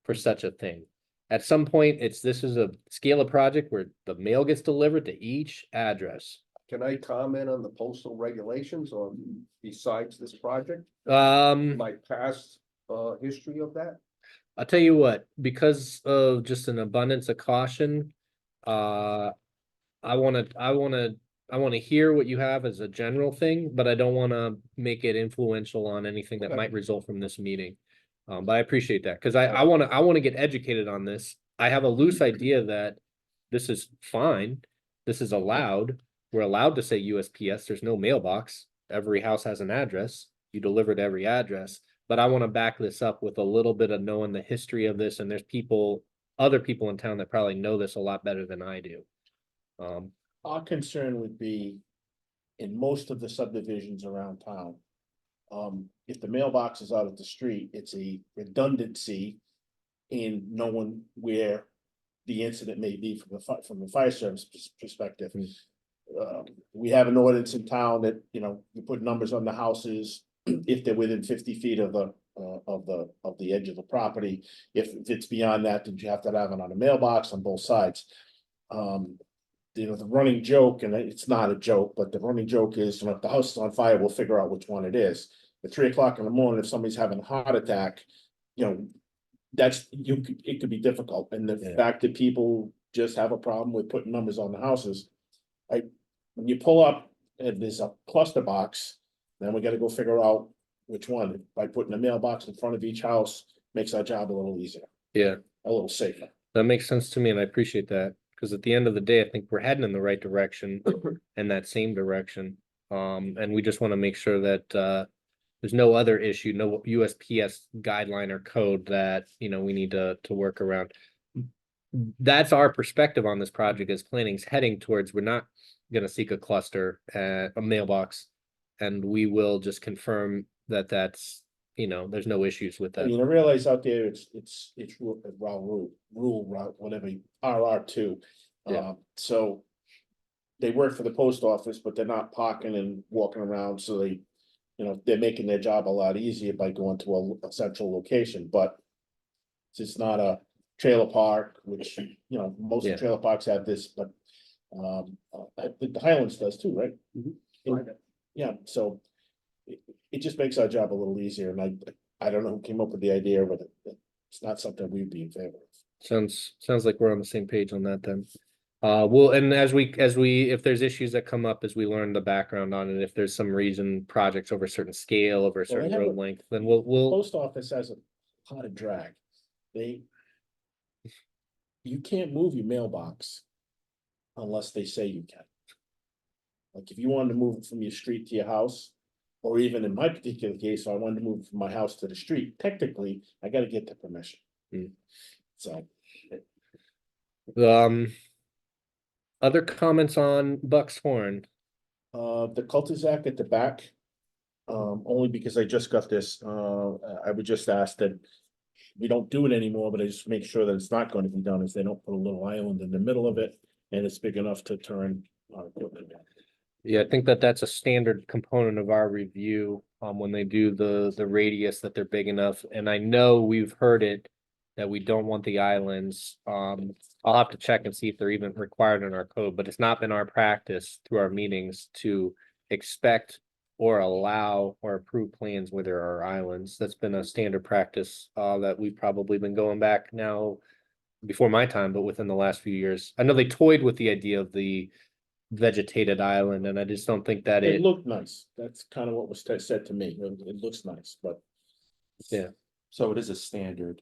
for such a thing? At some point, this is a scale of project where the mail gets delivered to each address. Can I comment on the postal regulations or besides this project? Um, My past history of that? I'll tell you what, because of just an abundance of caution, I wanna hear what you have as a general thing, but I don't wanna make it influential on anything that Okay. might result from this meeting. But I appreciate that, cause I wanna get educated on this. I have a loose idea that this is fine, this is allowed. We're allowed to say USPS, there's no mailbox. Every house has an address. You deliver to every address. But I wanna back this up with a little bit of knowing the history of this, and there's other people in town that probably know this a lot better than I do. Our concern would be in most of the subdivisions around town. If the mailbox is out at the street, it's a redundancy in knowing where the incident may be from the fire service perspective. We have an ordinance in town that, you put numbers on the houses if they're within 50 feet of the edge of the property. If it's beyond that, then you have to have it on a mailbox on both sides. the running joke, and it's not a joke, but the running joke is, if the house is on fire, we'll figure out which one it is. At 3 o'clock in the morning, if somebody's having a heart attack, it could be difficult, and the fact that people just have a problem with putting numbers on the houses. When you pull up and there's a cluster box, then we gotta go figure out which one, by putting a mailbox in front of each house, makes our job a little easier, Yeah, a little safer. that makes sense to me, and I appreciate that, because at the end of the day, I think we're heading in the right direction and that same direction. And we just want to make sure that there's no other issue, no USPS guideline or code that, we need to work around. That's our perspective on this project, as planning's heading towards, we're not gonna seek a cluster, a mailbox. And we will just confirm that that's, there's no issues with I that. mean, I realize out there, it's rule route, whatever, RR2. Yeah. So they work for the post office, but they're not parking and walking around, so they're making their job a lot easier by going to a central location, but it's not a trailer park, which, most Yeah. trailer parks have this, but I think the Highlands does too, right? Yeah, so it just makes our job a little easier, and I don't know who came up with the idea, but it's not something we'd be in favor of. Sounds like we're on the same page on that then. And as we, if there's issues that come up as we learn the background on it, if there's some reason projects over a certain scale, over a certain have road a- length, then we'll, Post office has a lot of drag. You can't move your mailbox unless they say you can. Like if you wanted to move it from your street to your house, or even in my particular case, I wanted to move it from my house to the street, technically, I gotta get the permission. So, other comments on Buck's Horn? the cul-de-sac at the back. Only because I just got this, I would just ask that we don't do it anymore, but I just make sure that it's not going to be done, is they don't put a little island in the middle of it, and it's big enough to turn our equipment. Yeah, I think that's a standard component of our review, when they do the radius, that they're big enough, and I know we've heard it. That we don't want the islands, I'll have to check and see if they're even required in our code, but it's not been our practice through our meetings to expect. Or allow or approve plans where there are islands. That's been a standard practice, that we've probably been going back now. Before my time, but within the last few years, I know they toyed with the idea of the vegetated island, and I just don't think that It looked nice, that's kind of what was said to me, it looks nice, but. Yeah. So it is a standard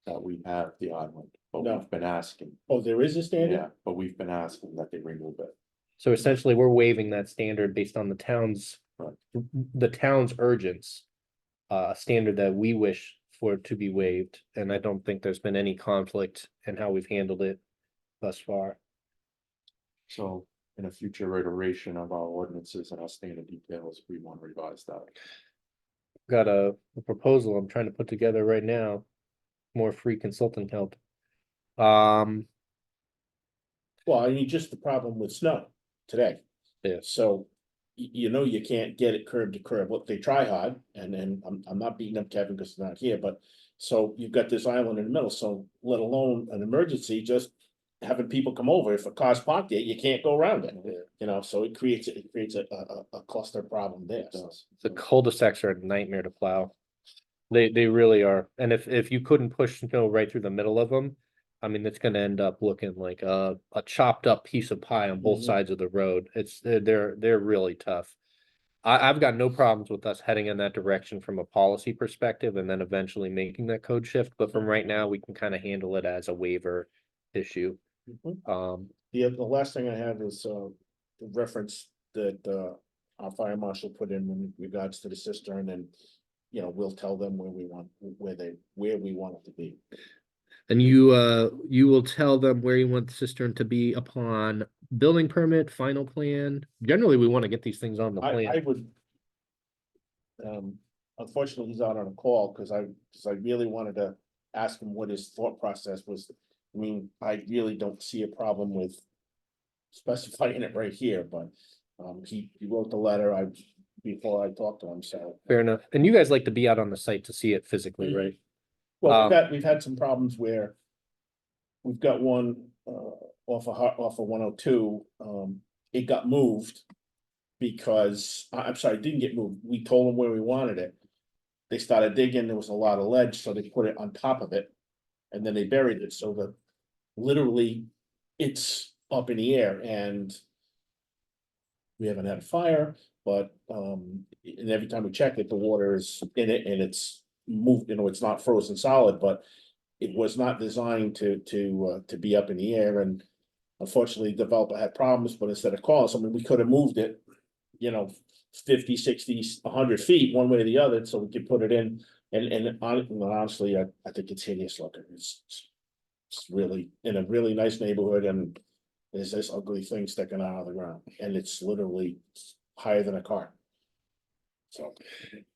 that we have the island, but No. we've been asking, Oh, there is a standard? yeah, but we've been asking that they remove it. So essentially, we're waiving that standard based on the town's, urgence. A standard that we wish for it to be waived, and I don't think there's been any conflict in how we've handled it thus far. So in a future iteration of our ordinances and our standard details, we want to revise that. Got a proposal I'm trying to put together right now. More free consulting help. Well, I mean, just the problem with snow today. Yeah. So, you can't get it curb to curb, look, they try hard, and then I'm not beating up Kevin because he's not here, but. So you've got this island in the middle, so let alone an emergency, just having people come over, if a car's parked there, you can't go around it. So it creates a cluster problem there. So. The cul-de-sacs are a nightmare to plow. They really are, and if you couldn't push snow right through the middle of them, I mean, it's gonna end up looking like a chopped up piece of pie on both Mhm. sides of the road. They're really tough. I've got no problems with us heading in that direction from a policy perspective, and then eventually making that code shift, but from right now, we can kind of handle it as a waiver issue. Mhm. The last thing I have is the reference that our fire marshal put in regards to the cistern, and we'll tell them where we want it to be. And you will tell them where you want the cistern to be upon building permit, final plan. Generally, we want to get these things on the I plan. would. Unfortunately, he's out on a call because I really wanted to ask him what his thought process was. I mean, I really don't see a problem with specifying it right here, but he wrote the letter before I talked to him, so. Fair enough. And you guys like to be out on the site to see it physically, right? Well, we've had some problems where we've got one off of 102, it got moved. Because, I'm sorry, it didn't get moved. We told them where we wanted it. They started digging, there was a lot of ledge, so they put it on top of it. And then they buried it, so literally, it's up in the air and. We haven't had a fire, but, and every time we check it, the water is in it and it's moved, it's not frozen solid, but. It was not designed to be up in the air, and unfortunately, the developer had problems, but instead of calling someone, we could have moved it. 50, 60, 100 feet, one way or the other, so we could put it in, and honestly, I think it's hideous looking, it's really in a really nice neighborhood, and there's this ugly thing sticking out of the ground, and it's literally higher than a car. So,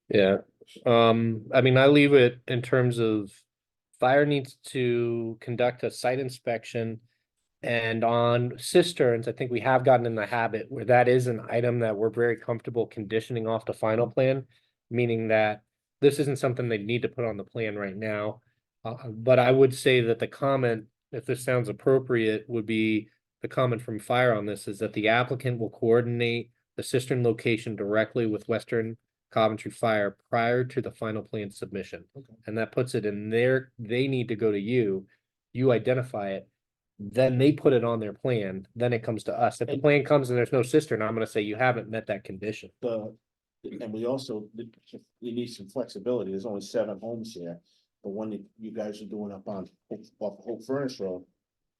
Yeah, I mean, I leave it in terms of fire needs to conduct a site inspection. And on cisterns, I think we have gotten in the habit where that is an item that we're very comfortable conditioning off the final plan. Meaning that this isn't something they need to put on the plan right now. But I would say that the comment, if this sounds appropriate, would be the comment from fire on this is that the applicant will coordinate the cistern location directly with Western Coventry Fire prior to the final plan submission. And that puts it in there, they need to go to you, you identify it. Then they put it on their plan, then it comes to us. If the plan comes and there's no cistern, I'm gonna say you haven't met that condition. and we also, we need some flexibility, there's only 7 homes here. The one that you guys are doing up on, off Hope Furnace Road,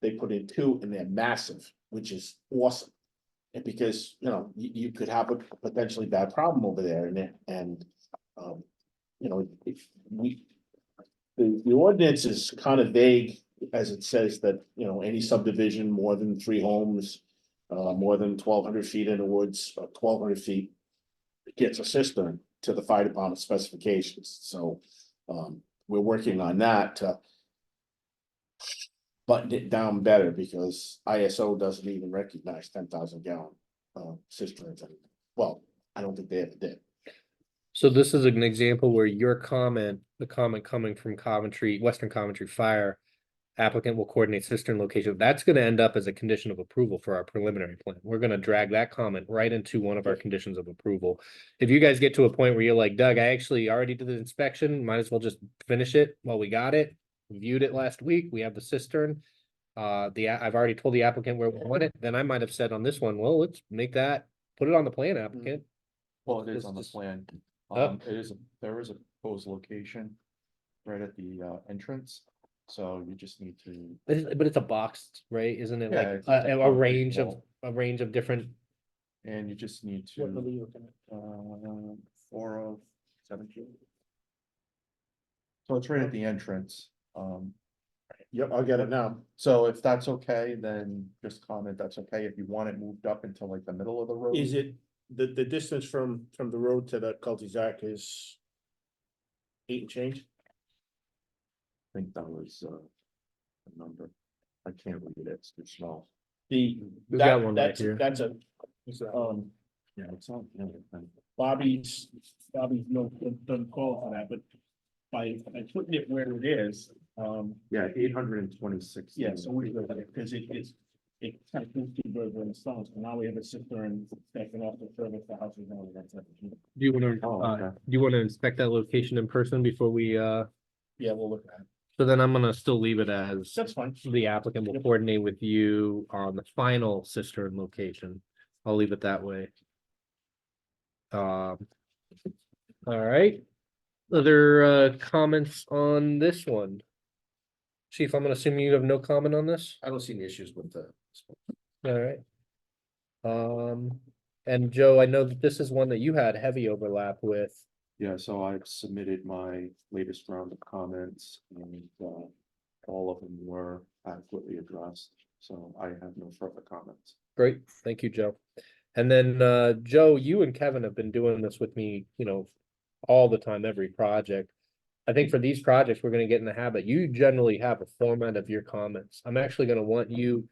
they put in 2 and they're massive, which is awesome. And because, you could have a potentially bad problem over there and, if the ordinance is kind of vague. As it says that, any subdivision more than 3 homes, more than 1,200 feet in the woods, 1,200 feet. Gets a cistern to the fire department specifications, so, we're working on that to. Button it down better because ISO doesn't even recognize 10,000 gallon, cisterns anymore. Well, I don't think they ever did. So this is an example where your comment, the comment coming from Coventry, Western Coventry Fire. Applicant will coordinate cistern location. That's gonna end up as a condition of approval for our preliminary plan. We're gonna drag that comment right into one of our conditions of approval. If you guys get to a point where you're like, Doug, I actually already did the inspection, might as well just finish it while we got it. Viewed it last week, we have the cistern. I've already told the applicant where we want it, then I might have said on this one, well, let's make that, put it on the plan, applicant. Well, it is on the plan. There is a proposed location right at the entrance. So you just need to. But it's a box, right? Isn't it Yeah, like it's a a concrete range of, wall. a range of different? And you just need to. 407. So it's right at the entrance. Yep, I'll get it now. So if that's okay, then just comment that's okay. If you want it moved up into like the middle of the road. Is it, the distance from the road to the cul-de-sac is 8 and change? I think that was a number. I can't read it, it's too small. We got one right That's here. Yeah, it's not. Bobby's no, doesn't call for that, but by putting it where it is, Yeah, 826. yeah, so we, because it kind of moves 2 birds with one stone, so now we have a cistern stacking off the service, the house is only that 17. Do you wanna, Oh, okay. do you wanna inspect that location in person before we, Yeah, we'll look at it. so then I'm gonna still leave it as. That's fine. The applicant will coordinate with you on the final cistern location. I'll leave it that way. All right. Other comments on this one? Chief, I'm gonna assume you have no comment on this? I don't see any issues with the. All right. And Joe, I know that this is one that you had heavy overlap with. Yeah, so I've submitted my latest round of comments and all of them were adequately addressed. So I have no further comments. Great, thank you, Joe. And then, Joe, you and Kevin have been doing this with me, all the time, every project. I think for these projects, we're gonna get in the habit, you generally have a format of your comments. I'm actually gonna want you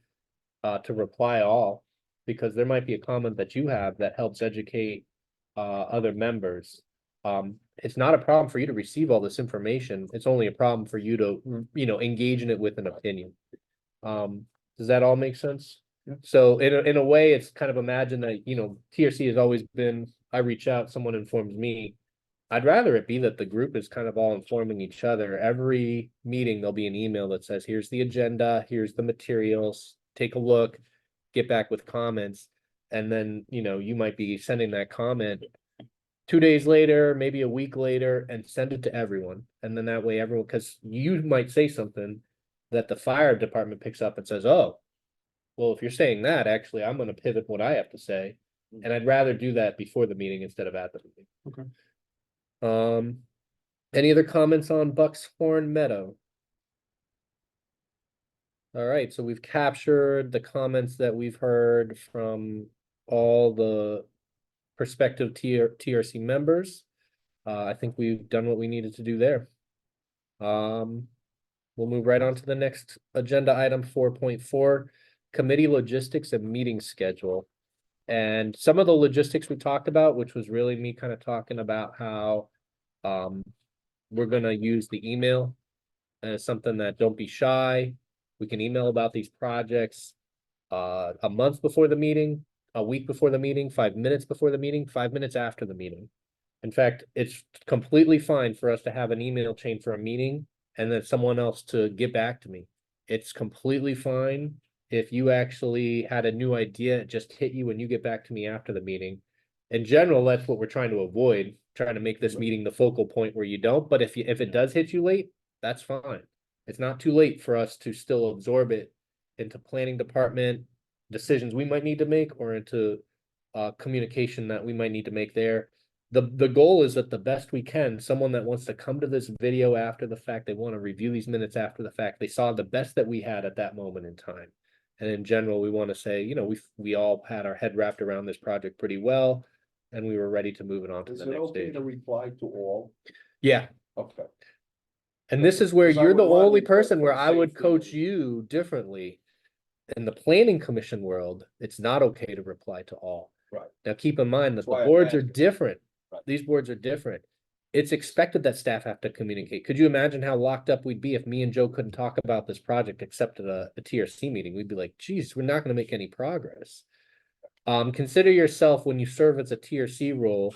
to reply all, because there might be a comment that you have that helps educate other members. It's not a problem for you to receive all this information. It's only a problem for you to, engage in it with an opinion. Does that all make sense? Yeah. So in a way, it's kind of imagine that, TRC has always been, I reach out, someone informs me. I'd rather it be that the group is kind of all informing each other. Every meeting, there'll be an email that says, here's the agenda, here's the materials, take a look, get back with comments. And then, you might be sending that comment 2 days later, maybe a week later, and send it to everyone. And then that way everyone, because you might say something that the fire department picks up and says, oh, well, if you're saying that, actually, I'm gonna pivot what I have to say. And I'd rather do that before the meeting instead of at the meeting. Okay. Any other comments on Buckshorn Meadow? All right, so we've captured the comments that we've heard from all the prospective TRC members. I think we've done what we needed to do there. We'll move right on to the next agenda item, 4.4, committee logistics and meeting schedule. And some of the logistics we talked about, which was really me kind of talking about how we're gonna use the email as something that don't be shy. We can email about these projects a month before the meeting, a week before the meeting, 5 minutes before the meeting, 5 minutes after the meeting. In fact, it's completely fine for us to have an email chain for a meeting and then someone else to get back to me. It's completely fine if you actually had a new idea, it just hit you when you get back to me after the meeting. In general, that's what we're trying to avoid, trying to make this meeting the focal point where you don't, but if it does hit you late, that's fine. It's not too late for us to still absorb it into planning department decisions we might need to make or into communication that we might need to make there. The goal is that the best we can, someone that wants to come to this video after the fact, they want to review these minutes after the fact, they saw the best that we had at that moment in time. And in general, we want to say, we all had our head wrapped around this project pretty well, and we were ready to move it on to Is the it next okay stage. to reply to all? Yeah, Okay. and this is where 'Cause I you're the would want only it for- person for where I would safety coach and- you differently. In the planning commission world, it's not okay to reply to all. Right. Now, keep in mind that That's why the I'm boards are asking. different. Right. These boards are different. It's expected that staff have to communicate. Could you imagine how locked up we'd be if me and Joe couldn't talk about this project except at a TRC meeting? We'd be like, geez, we're not gonna make any progress. Consider yourself when you serve as a TRC role,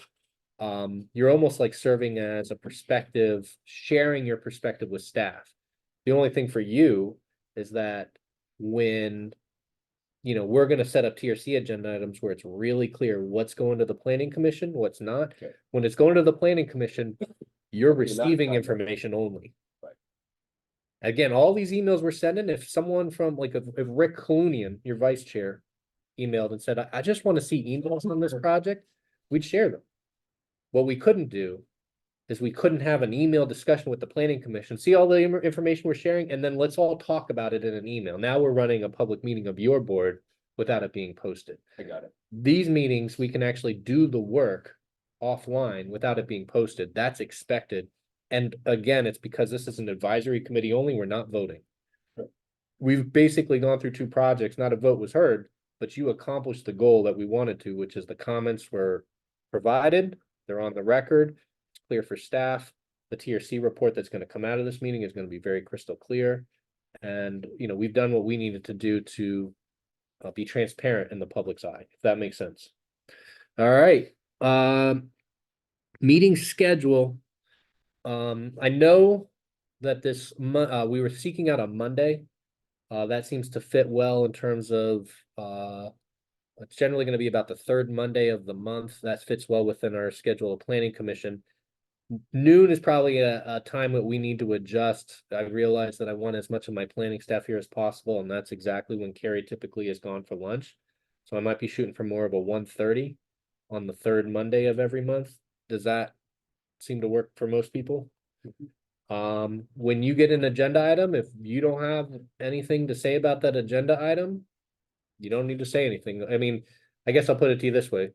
you're almost like serving as a perspective, sharing your perspective with staff. The only thing for you is that when we're gonna set up TRC agenda items where it's really clear what's going to the planning commission, what's not. Okay. When it's going to the planning commission, you're Okay, not- receiving not- information only. Right. Again, all these emails we're sending, if someone from if Rick Clunian, your vice chair, emailed and said, I just want to see emails on this project, we'd share them. What we couldn't do is we couldn't have an email discussion with the planning commission, see all the information we're sharing, and then let's all talk about it in an email. Now we're running a public meeting of your board without it being posted. I got it. These meetings, we can actually do the work offline without it being posted. That's expected. And again, it's because this is an advisory committee only, we're not voting. Sure. We've basically gone through 2 projects, not a vote was heard, but you accomplished the goal that we wanted to, which is the comments were provided, they're on the record, it's clear for staff. The TRC report that's going to come out of this meeting is going to be very crystal clear. And, we've done what we needed to do to be transparent in the public's eye, if that makes sense. All right, meeting schedule. I know that we were seeking out on Monday. That seems to fit well in terms of, it's generally going to be about the 3rd Monday of the month. That fits well within our schedule of planning commission. Noon is probably a time that we need to adjust. I realize that I want as much of my planning staff here as possible, and that's exactly when Carrie typically is gone for lunch. So I might be shooting for more of a 1:30 on the 3rd Monday of every month. Does that seem to work for most people? When you get an agenda item, if you don't have anything to say about that agenda item, you don't need to say anything. I mean, I guess I'll put it to you this way.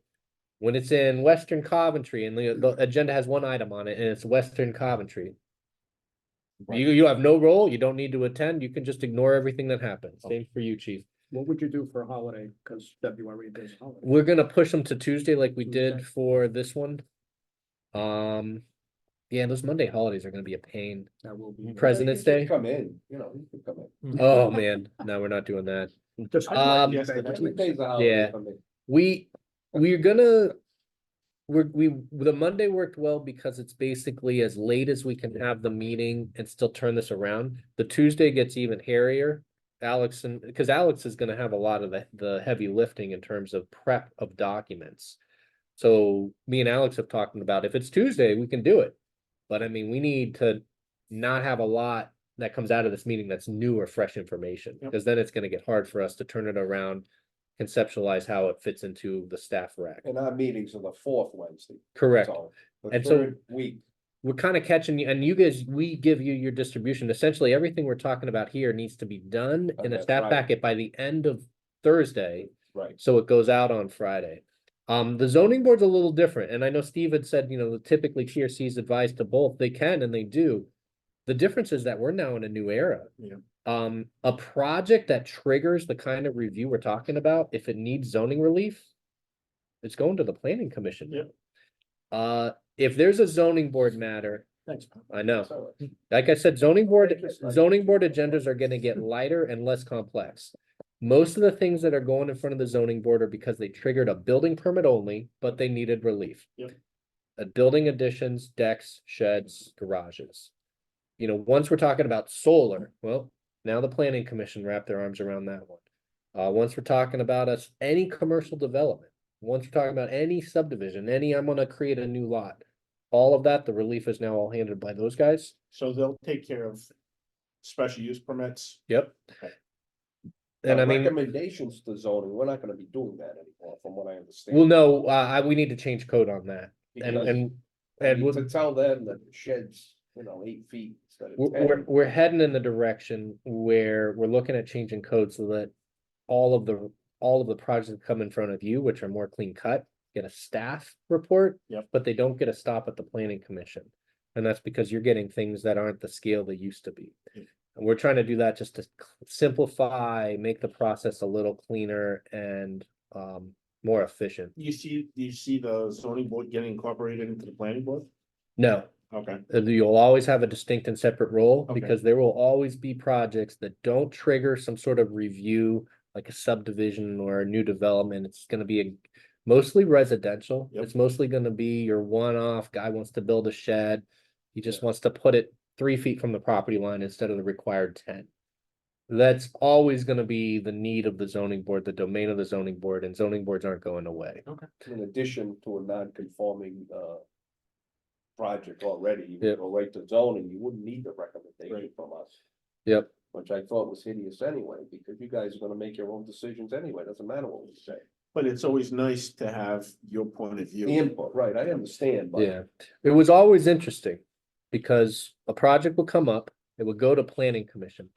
When it's in Western Coventry and the agenda has 1 item on it and it's Western Coventry. You have no role, you don't need to attend, you can just ignore everything that happens. Same for you, chief. What would you do for a holiday? Because February is a holiday. We're gonna push them to Tuesday like we did Tuesday. for this one. Yeah, those Monday holidays are gonna be a pain. That will be. President's You could Day? Come in, you know, you could come in. Oh, man, no, we're not doing that. Just. yesterday. Every day's a holiday Yeah. for me. We're gonna. The Monday worked well because it's basically as late as we can have the meeting and still turn this around. The Tuesday gets even hairier. Because Alex is gonna have a lot of the heavy lifting in terms of prep of documents. So me and Alex have talked about if it's Tuesday, we can do it. But I mean, we need to not have a lot that comes out of this meeting that's new or fresh information, Yep. because then it's gonna get hard for us to turn it around, conceptualize how it fits into the staff rec. And our meetings are the fourth Wednesday. Correct. So the And so- third week, We're kind of catching you, and you guys, we give you your distribution. Essentially, everything we're talking about here needs to be done in a Okay, staff Friday. packet by the end of Thursday. right, So it goes out on Friday. The zoning board's a little different, and I know Steve had said, typically TRC's advised to both, they can and they do. The difference is that we're now in a new era. Yeah. A project that triggers the kind of review we're talking about, if it needs zoning relief, it's going to the planning commission. Yep. If there's a zoning board matter, Thanks, Pat. I know. that's all right. Like I said, zoning board Just like- agendas are gonna get lighter and less complex. Most of the things that are going in front of the zoning board are because they triggered a building permit only, but they needed relief. Yep. Building additions, decks, sheds, garages. Once we're talking about solar, well, now the planning commission wrapped their arms around that one. Once we're talking about any commercial development, once we're talking about any subdivision, I'm gonna create a new lot. All of that, the relief is now all handled by those guys. So they'll take care of special use permits. Yep. Okay. And I mean, Recommendations to zoning, we're not gonna be doing that anymore, from what I understand. well, no, we need to change code on that. And, Because and, I and mean, we'll- to tell them that the shed's, 8 feet instead of we're, 10. we're heading in the direction where we're looking at changing code so that all of the projects that come in front of you, which are more clean cut, get a staff report. Yep. But they don't get a stop at the planning commission. And that's because you're getting things that aren't the scale they used to be. Yeah. And we're trying to do that just to simplify, make the process a little cleaner and more efficient. Do you see the zoning board getting incorporated into the planning board? No, Okay. you'll always have a distinct and separate role Okay. because there will always be projects that don't trigger some sort of review, like a subdivision or a new development. It's gonna be mostly residential. Yep. It's mostly gonna be your one-off guy wants to build a shed. He just Yeah. wants to put it 3 feet from the property line instead of the required 10. That's always gonna be the need of the zoning board, the domain of the zoning board, and zoning boards aren't going away. In addition to a non-conforming, project already, you Yep. would go right to zoning, you wouldn't need the recommendation Right. from us. Yep. Which I thought was hideous anyway, because you guys are gonna make your own decisions anyway, doesn't matter what we say. But it's always nice to have your point of view. The input, right, I understand, but. Yeah, it was always interesting because a project would come up, it would go to planning commission.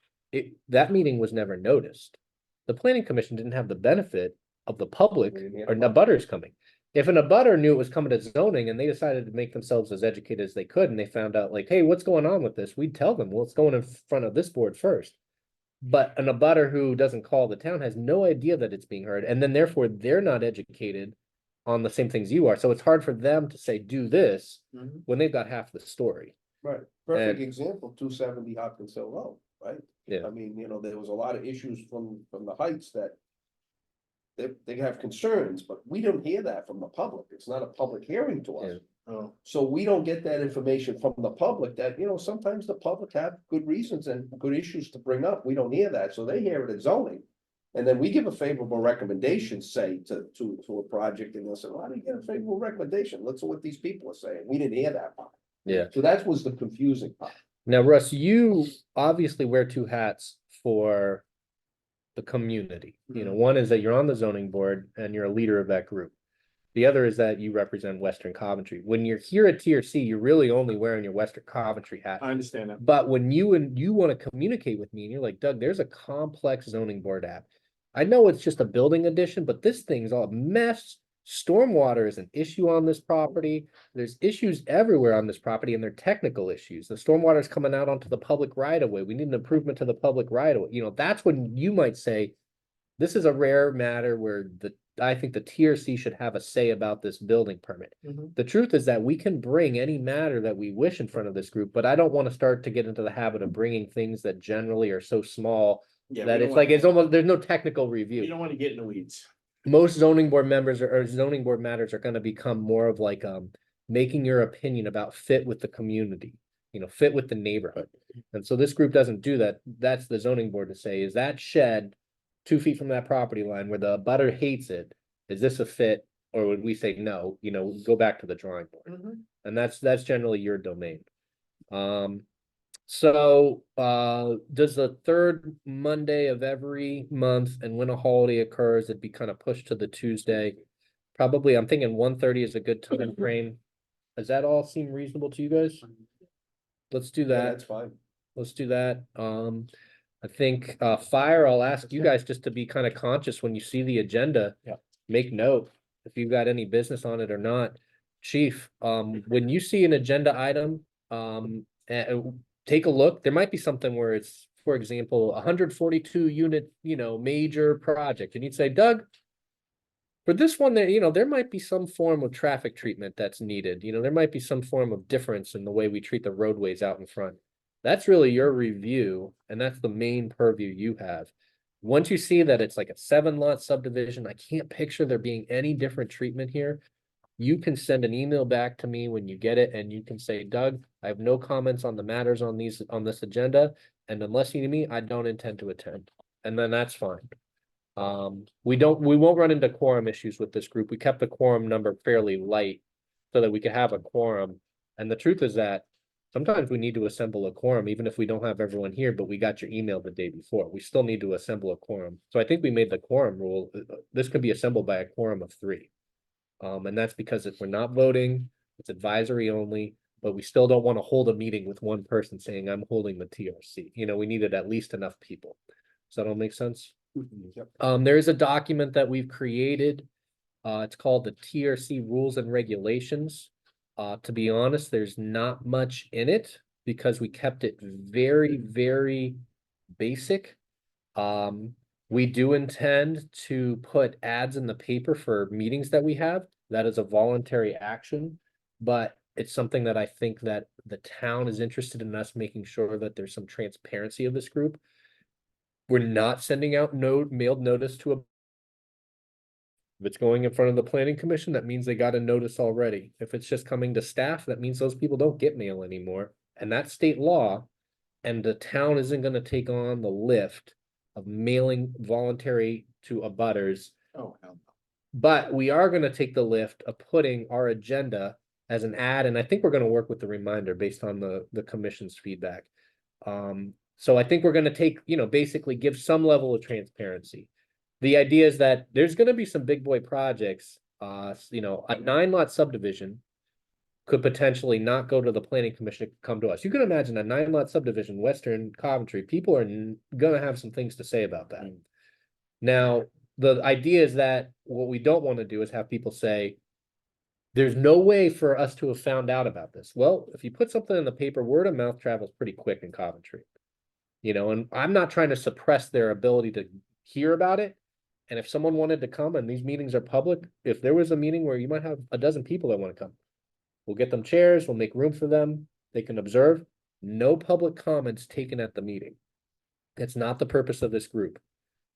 That meeting was never noticed. The planning commission didn't have the benefit of the public We didn't hear or the abutters coming. If an abutter knew it was coming to zoning and they decided to make themselves as educated as they could and they found out like, hey, what's going on with this? We'd tell them, well, it's going in front of this board first. But an abutter who doesn't call the town has no idea that it's being heard, and then therefore they're not educated on the same things you are. So it's hard for them to say, do this, Mhm. when they've got half the story. Right, perfect And- example, 270 Hopkins Hill Road, right? Yeah. I mean, there was a lot of issues from the heights that. They have concerns, but we don't hear that from the public, it's not a public hearing to us. Oh, So we don't get that information from the public that, sometimes the public have good reasons and good issues to bring up, we don't hear that, so they hear it at zoning. And then we give a favorable recommendation, say, to a project, and they'll say, well, how do you get a favorable recommendation? Listen what these people are saying, we didn't hear that part. Yeah. So that was the confusing part. Now, Russ, you obviously wear two hats for the community. One is that you're on the zoning board and you're a leader of that group. The other is that you represent Western Coventry. When you're here at TRC, you're really only wearing your Western Coventry hat. I understand that. But when you want to communicate with me and you're like, Doug, there's a complex zoning board app. I know it's just a building addition, but this thing's all a mess. Stormwater is an issue on this property. There's issues everywhere on this property and they're technical issues. The stormwater is coming out onto the public right of way. We need an improvement to the public right of way. That's when you might say, this is a rare matter where the I think the TRC should have a say about this building permit. The truth is that we can bring any matter that we wish in front of this group, but I don't want to start to get into the habit of bringing things that generally are so small Yeah, that it's like, it's almost, there's no technical review. You don't wanna get in the weeds. Most zoning board members or zoning board matters are gonna become more of like, making your opinion about fit with the community, fit with the neighborhood. And so this group doesn't do that. That's the zoning board to say, is that shed 2 feet from that property line where the butter hates it? Is this a fit? Or would we say, no, go back to the drawing board? And that's generally your domain. So does the third Monday of every month, and when a holiday occurs, it'd be kind of pushed to the Tuesday. Probably, I'm thinking 1:30 is a good time frame. Does that all seem reasonable to you guys? Let's do that. That's fine. Let's do that. I think fire, I'll ask you guys just to be kind of conscious when you see the agenda. Yeah. Make note if you've got any business on it or not. Chief, when you see an agenda item, take a look. There might be something where it's, for example, 142 unit, major project, and you'd say, Doug, for this one, there might be some form of traffic treatment that's needed. There might be some form of difference in the way we treat the roadways out in front. That's really your review, and that's the main purview you have. Once you see that it's like a 7-lot subdivision, I can't picture there being any different treatment here. You can send an email back to me when you get it, and you can say, Doug, I have no comments on the matters on this agenda, and unless you need me, I don't intend to attend. And then that's fine. We won't run into quorum issues with this group. We kept the quorum number fairly light so that we could have a quorum. And the truth is that sometimes we need to assemble a quorum, even if we don't have everyone here, but we got your email the day before. We still need to assemble a quorum. So I think we made the quorum rule. This could be assembled by a quorum of 3. And that's because if we're not voting, it's advisory only, but we still don't want to hold a meeting with one person saying, I'm holding the TRC. We needed at least enough people. Does that all make sense? There is a document that we've created. It's called the TRC Rules and Regulations. To be honest, there's not much in it because we kept it very, very basic. We do intend to put ads in the paper for meetings that we have. That is a voluntary action, but it's something that I think that the town is interested in us making sure that there's some transparency of this group. We're not sending out mailed notice to if it's going in front of the planning commission, that means they got a notice already. If it's just coming to staff, that means those people don't get mail anymore. And that's state law. And the town isn't going to take on the lift of mailing voluntary to abutters. Oh, hell no. But we are going to take the lift of putting our agenda as an ad. And I think we're going to work with the reminder based on the commission's feedback. So I think we're going to take, basically give some level of transparency. The idea is that there's going to be some big boy projects. A 9-lot subdivision could potentially not go to the planning commission, it could come to us. You can imagine a 9-lot subdivision, Western Coventry, people are going to have some things to say about that. Now, the idea is that what we don't want to do is have people say, there's no way for us to have found out about this. Well, if you put something in the paper, word of mouth travels pretty quick in Coventry. And I'm not trying to suppress their ability to hear about it. And if someone wanted to come, and these meetings are public, if there was a meeting where you might have a dozen people that want to come, we'll get them chairs, we'll make room for them, they can observe. No public comments taken at the meeting. That's not the purpose of this group.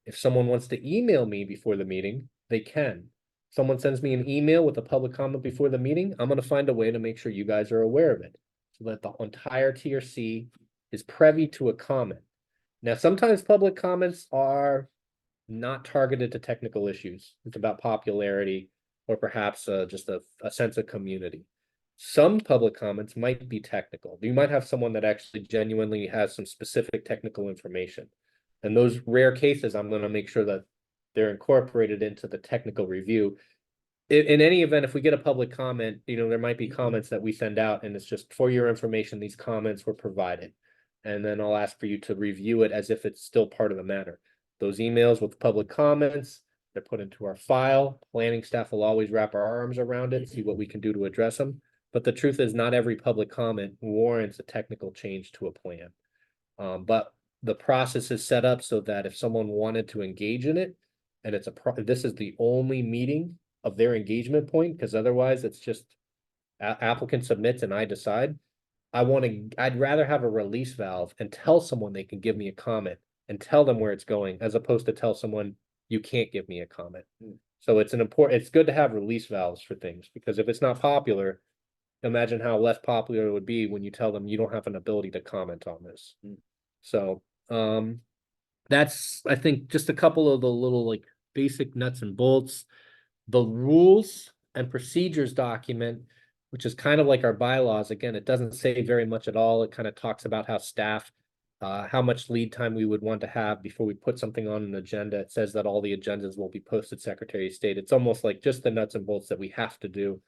If someone wants to email me before the meeting, they can. Someone sends me an email with a public comment before the meeting, I'm going to find a way to make sure you guys are aware of it, so that the entire TRC is privy to a comment. Now, sometimes public comments are not targeted to technical issues. It's about popularity or perhaps just a sense of community. Some public comments might be technical. You might have someone that actually genuinely has some specific technical information. And those rare cases, I'm going to make sure that they're incorporated into the technical review. In any event, if we get a public comment, there might be comments that we send out, and it's just for your information, these comments were provided. And then I'll ask for you to review it as if it's still part of the matter. Those emails with public comments, they're put into our file. Planning staff will always wrap our arms around it, see what we can do to address them. But the truth is, not every public comment warrants a technical change to a plan. But the process is set up so that if someone wanted to engage in it, and this is the only meeting of their engagement point, because otherwise it's just applicant submits and I decide. I'd rather have a release valve and tell someone they can give me a comment and tell them where it's going, as opposed to tell someone you can't give me a comment. So it's good to have release valves for things, because if it's not popular, imagine how less popular it would be when you tell them you don't have an ability to comment on this. So, that's, I think, just a couple of the little like basic nuts and bolts. The rules and procedures document, which is kind of like our bylaws. Again, it doesn't say very much at all. It kind of talks about how staff, how much lead time we would want to have before we put something on an agenda. It says that all the agendas will be posted, Secretary of State. It's almost like just the nuts and bolts that we have to do.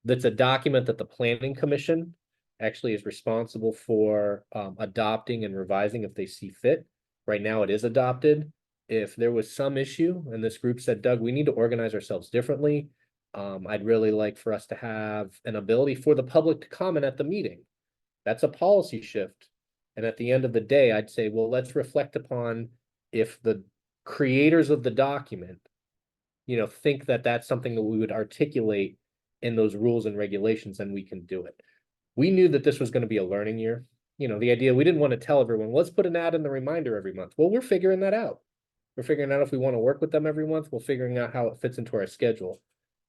That's a document that the Planning Commission actually is responsible for adopting and revising if they see fit. Right now it is adopted. If there was some issue and this group said, Doug, we need to organize ourselves differently, I'd really like for us to have an ability for the public to comment at the meeting. That's a policy shift. And at the end of the day, I'd say, well, let's reflect upon if the creators of the document, think that that's something that we would articulate in those rules and regulations, and we can do it. We knew that this was going to be a learning year. The idea, we didn't want to tell everyone, let's put an ad in the reminder every month. Well, we're figuring that out. We're figuring out if we want to work with them every month. We're figuring out how it fits into our schedule.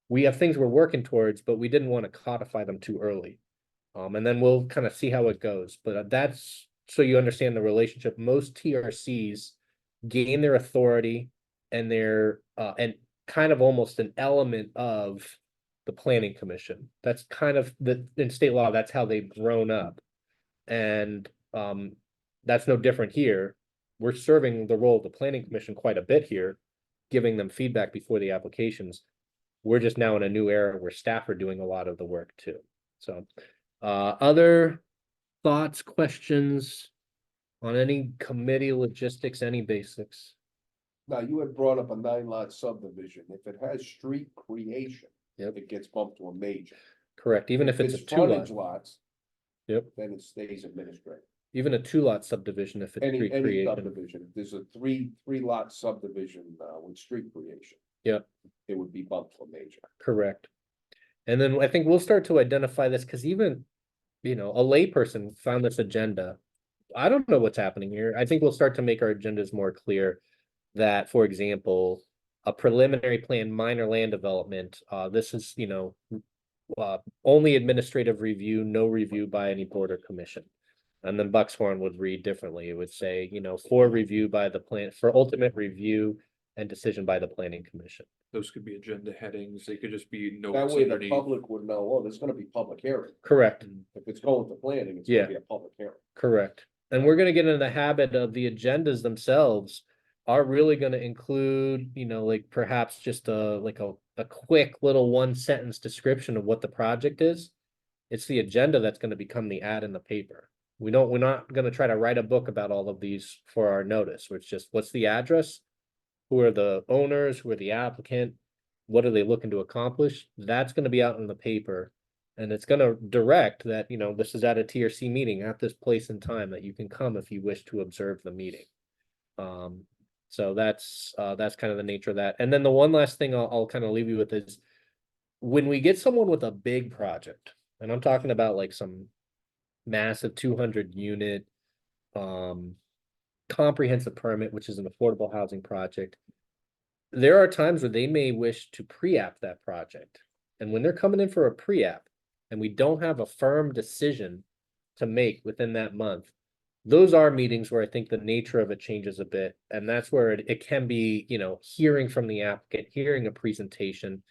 We have things we're working towards, but we didn't want to codify them too early. And then we'll kind of see how it goes. But that's so you understand the relationship. Most TRCs gain their authority and their and kind of almost an element of the Planning Commission. That's kind of in state law, that's how they've grown up. And that's no different here. We're serving the role of the Planning Commission quite a bit here, giving them feedback before the applications. We're just now in a new era where staff are doing a lot of the work too. So other thoughts, questions on any committee logistics, any basics? Now, you had brought up a 9-lot subdivision. If it has street creation, Yep. it gets bumped to a major. Correct, even if it's a frontage 2-lot, lots. Yep. Then it stays administrative. even a 2-lot subdivision, if it's Any recreation. subdivision, if there's a three-lot subdivision, with street creation. Yep. It would be bumped to a major. Correct. And then I think we'll start to identify this, because even, a layperson found this agenda. I don't know what's happening here. I think we'll start to make our agendas more clear that, for example, a preliminary plan, minor land development, this is, only administrative review, no review by any board or commission. And then Buckshorn would read differently. It would say, for review by the for ultimate review and decision by the Planning Commission. Those could be agenda headings. They could just be That notes way the underneath. public would know, oh, there's gonna be public hearing. Correct. If it's going to planning, it's Yeah. gonna be a public hearing. Correct. And we're gonna get into the habit of the agendas themselves are really gonna include, like perhaps just a quick little 1-sentence description of what the project is. It's the agenda that's gonna become the ad in the paper. We're not gonna try to write a book about all of these for our notice. It's just, what's the address? Who are the owners? Who are the applicant? What are they looking to accomplish? That's gonna be out in the paper. And it's gonna direct that, this is at a TRC meeting at this place and time that you can come if you wish to observe the meeting. So that's kind of the nature of that. And then the one last thing I'll kind of leave you with is when we get someone with a big project, and I'm talking about like some massive 200 unit comprehensive permit, which is an affordable housing project. There are times where they may wish to pre-app that project. And when they're coming in for a pre-app and we don't have a firm decision to make within that month, those are meetings where I think the nature of it changes a bit. And that's where it can be, hearing from the applicant, hearing a presentation.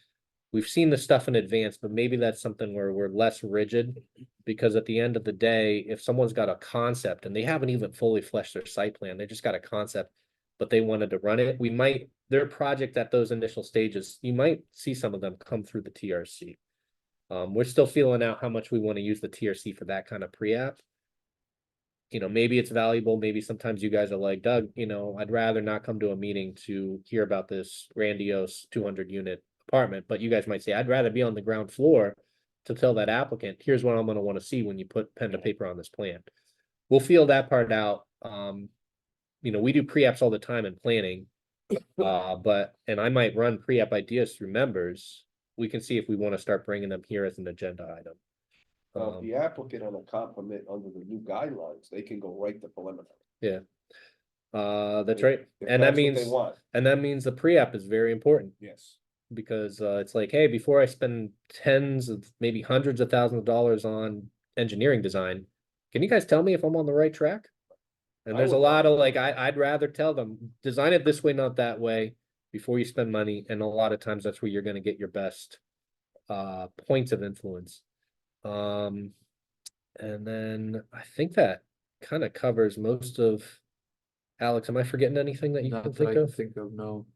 We've seen the stuff in advance, but maybe that's something where we're less rigid, because at the end of the day, if someone's got a concept and they haven't even fully fleshed their site plan, they just got a concept, but they wanted to run it, their project at those initial stages, you might see some of them come through the TRC. We're still feeling out how much we want to use the TRC for that kind of pre-app. Maybe it's valuable. Maybe sometimes you guys are like, Doug, I'd rather not come to a meeting to hear about this grandiose 200 unit apartment, but you guys might say, I'd rather be on the ground floor to tell that applicant, here's what I'm going to want to see when you put pen to paper on this plan. We'll feel that part out. We do pre-apps all the time in planning. And I might run pre-app ideas through members. We can see if we want to start bringing them here as an agenda item. If the applicant on a compliment under the new guidelines, they can go right to preliminary. That's right. If And that that's what they means, want. and that means the pre-app is very important. Yes. Because it's like, hey, before I spend tens of maybe hundreds of thousands of dollars on engineering design, can you guys tell me if I'm on the right track? And I there's a would lot love of like, I'd rather tell them, design it this way, not that way, before you spend money. And a lot of times that's where you're gonna get your best points of influence. And then I think that kind of covers most of. Alex, am I forgetting anything that you Not can that think I can of? think of, no.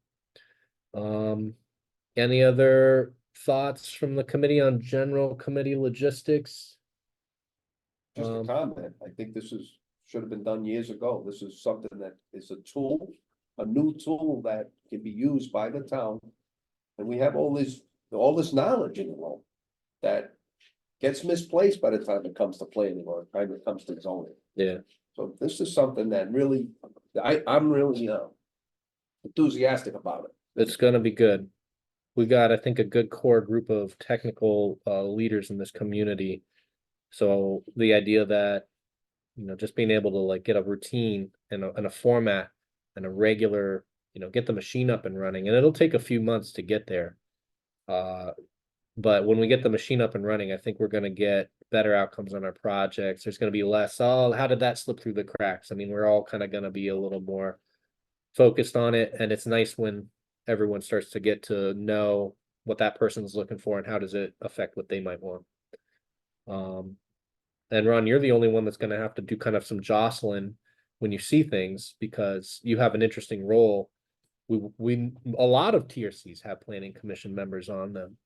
Any other thoughts from the committee on general committee logistics? Just a comment, I think this should have been done years ago, this is something that is a tool, a new tool that can be used by the town. And we have all this knowledge in the world that gets misplaced by the time it comes to planning or by the time it comes to zoning. Yeah. So this is something that really, I'm really enthusiastic about it. It's gonna be good. We got, I think, a good core group of technical leaders in this community. So the idea that, just being able to like get a routine and a format and a regular, get the machine up and running, and it'll take a few months to get there. But when we get the machine up and running, I think we're gonna get better outcomes on our projects. There's gonna be less, oh, how did that slip through the cracks? I mean, we're all kind of gonna be a little more focused on it, and it's nice when everyone starts to get to know what that person's looking for and how does it affect what they might want. And Ron, you're the only one that's gonna have to do kind of some jostling when you see things, because you have an interesting role. A lot of TRCs have planning commission members on them.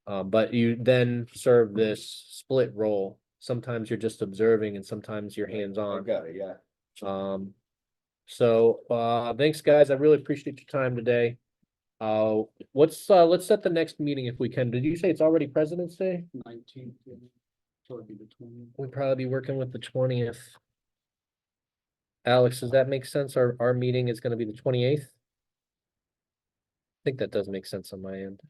But you then serve this split role. Sometimes you're just observing and sometimes you're I hands-on. got it, yeah. Thanks, guys. I really appreciate your time today. Let's set the next meeting if we can. Did you say it's already President's Day? 19th, yeah. So it'd be the 20th. We'd probably be working with the 20th. Alex, does that make sense? Our meeting is gonna be the 28th? I think that does make sense on my end.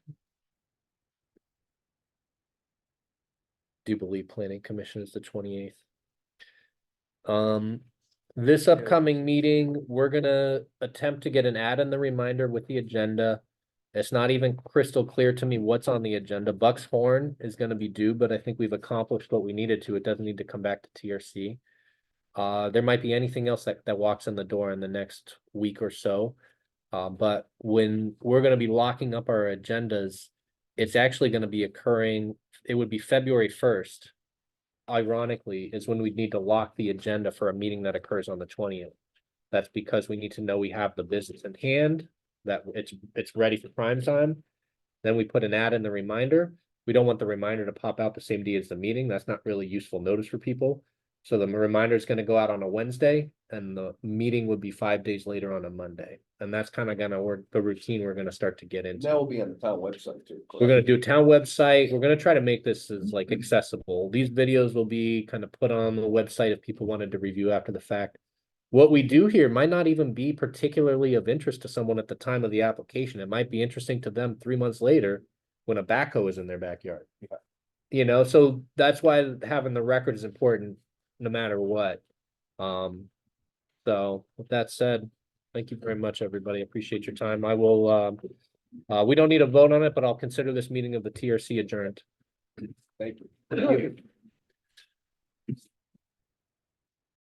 Do believe planning commission is the 28th. This upcoming meeting, we're gonna attempt to get an add in the reminder with the agenda. It's not even crystal clear to me what's on the agenda. Buck's Horn is gonna be due, but I think we've accomplished what we needed to. It doesn't need to come back to TRC. There might be anything else that walks in the door in the next week or so. But when we're gonna be locking up our agendas, it's actually gonna be occurring, it would be February 1st. Ironically, is when we need to lock the agenda for a meeting that occurs on the 20th. That's because we need to know we have the business in hand, that it's ready for prime time. Then we put an ad in the reminder. We don't want the reminder to pop out the same day as the meeting. That's not really useful notice for people. So the reminder is gonna go out on a Wednesday and the meeting would be 5 days later on a Monday. And that's kind of gonna work the routine we're gonna start to get into. That will be on the town website too. We're gonna do a town website. We're gonna try to make this as like accessible. These videos will be kind of put on the website if people wanted to review after the fact. What we do here might not even be particularly of interest to someone at the time of the application. It might be interesting to them 3 months later when a backhoe is in their backyard. So that's why having the record is important no matter what. So with that said, thank you very much, everybody. Appreciate your time. I will, we don't need a vote on it, but I'll consider this meeting of the TRC adjourned. Thank you.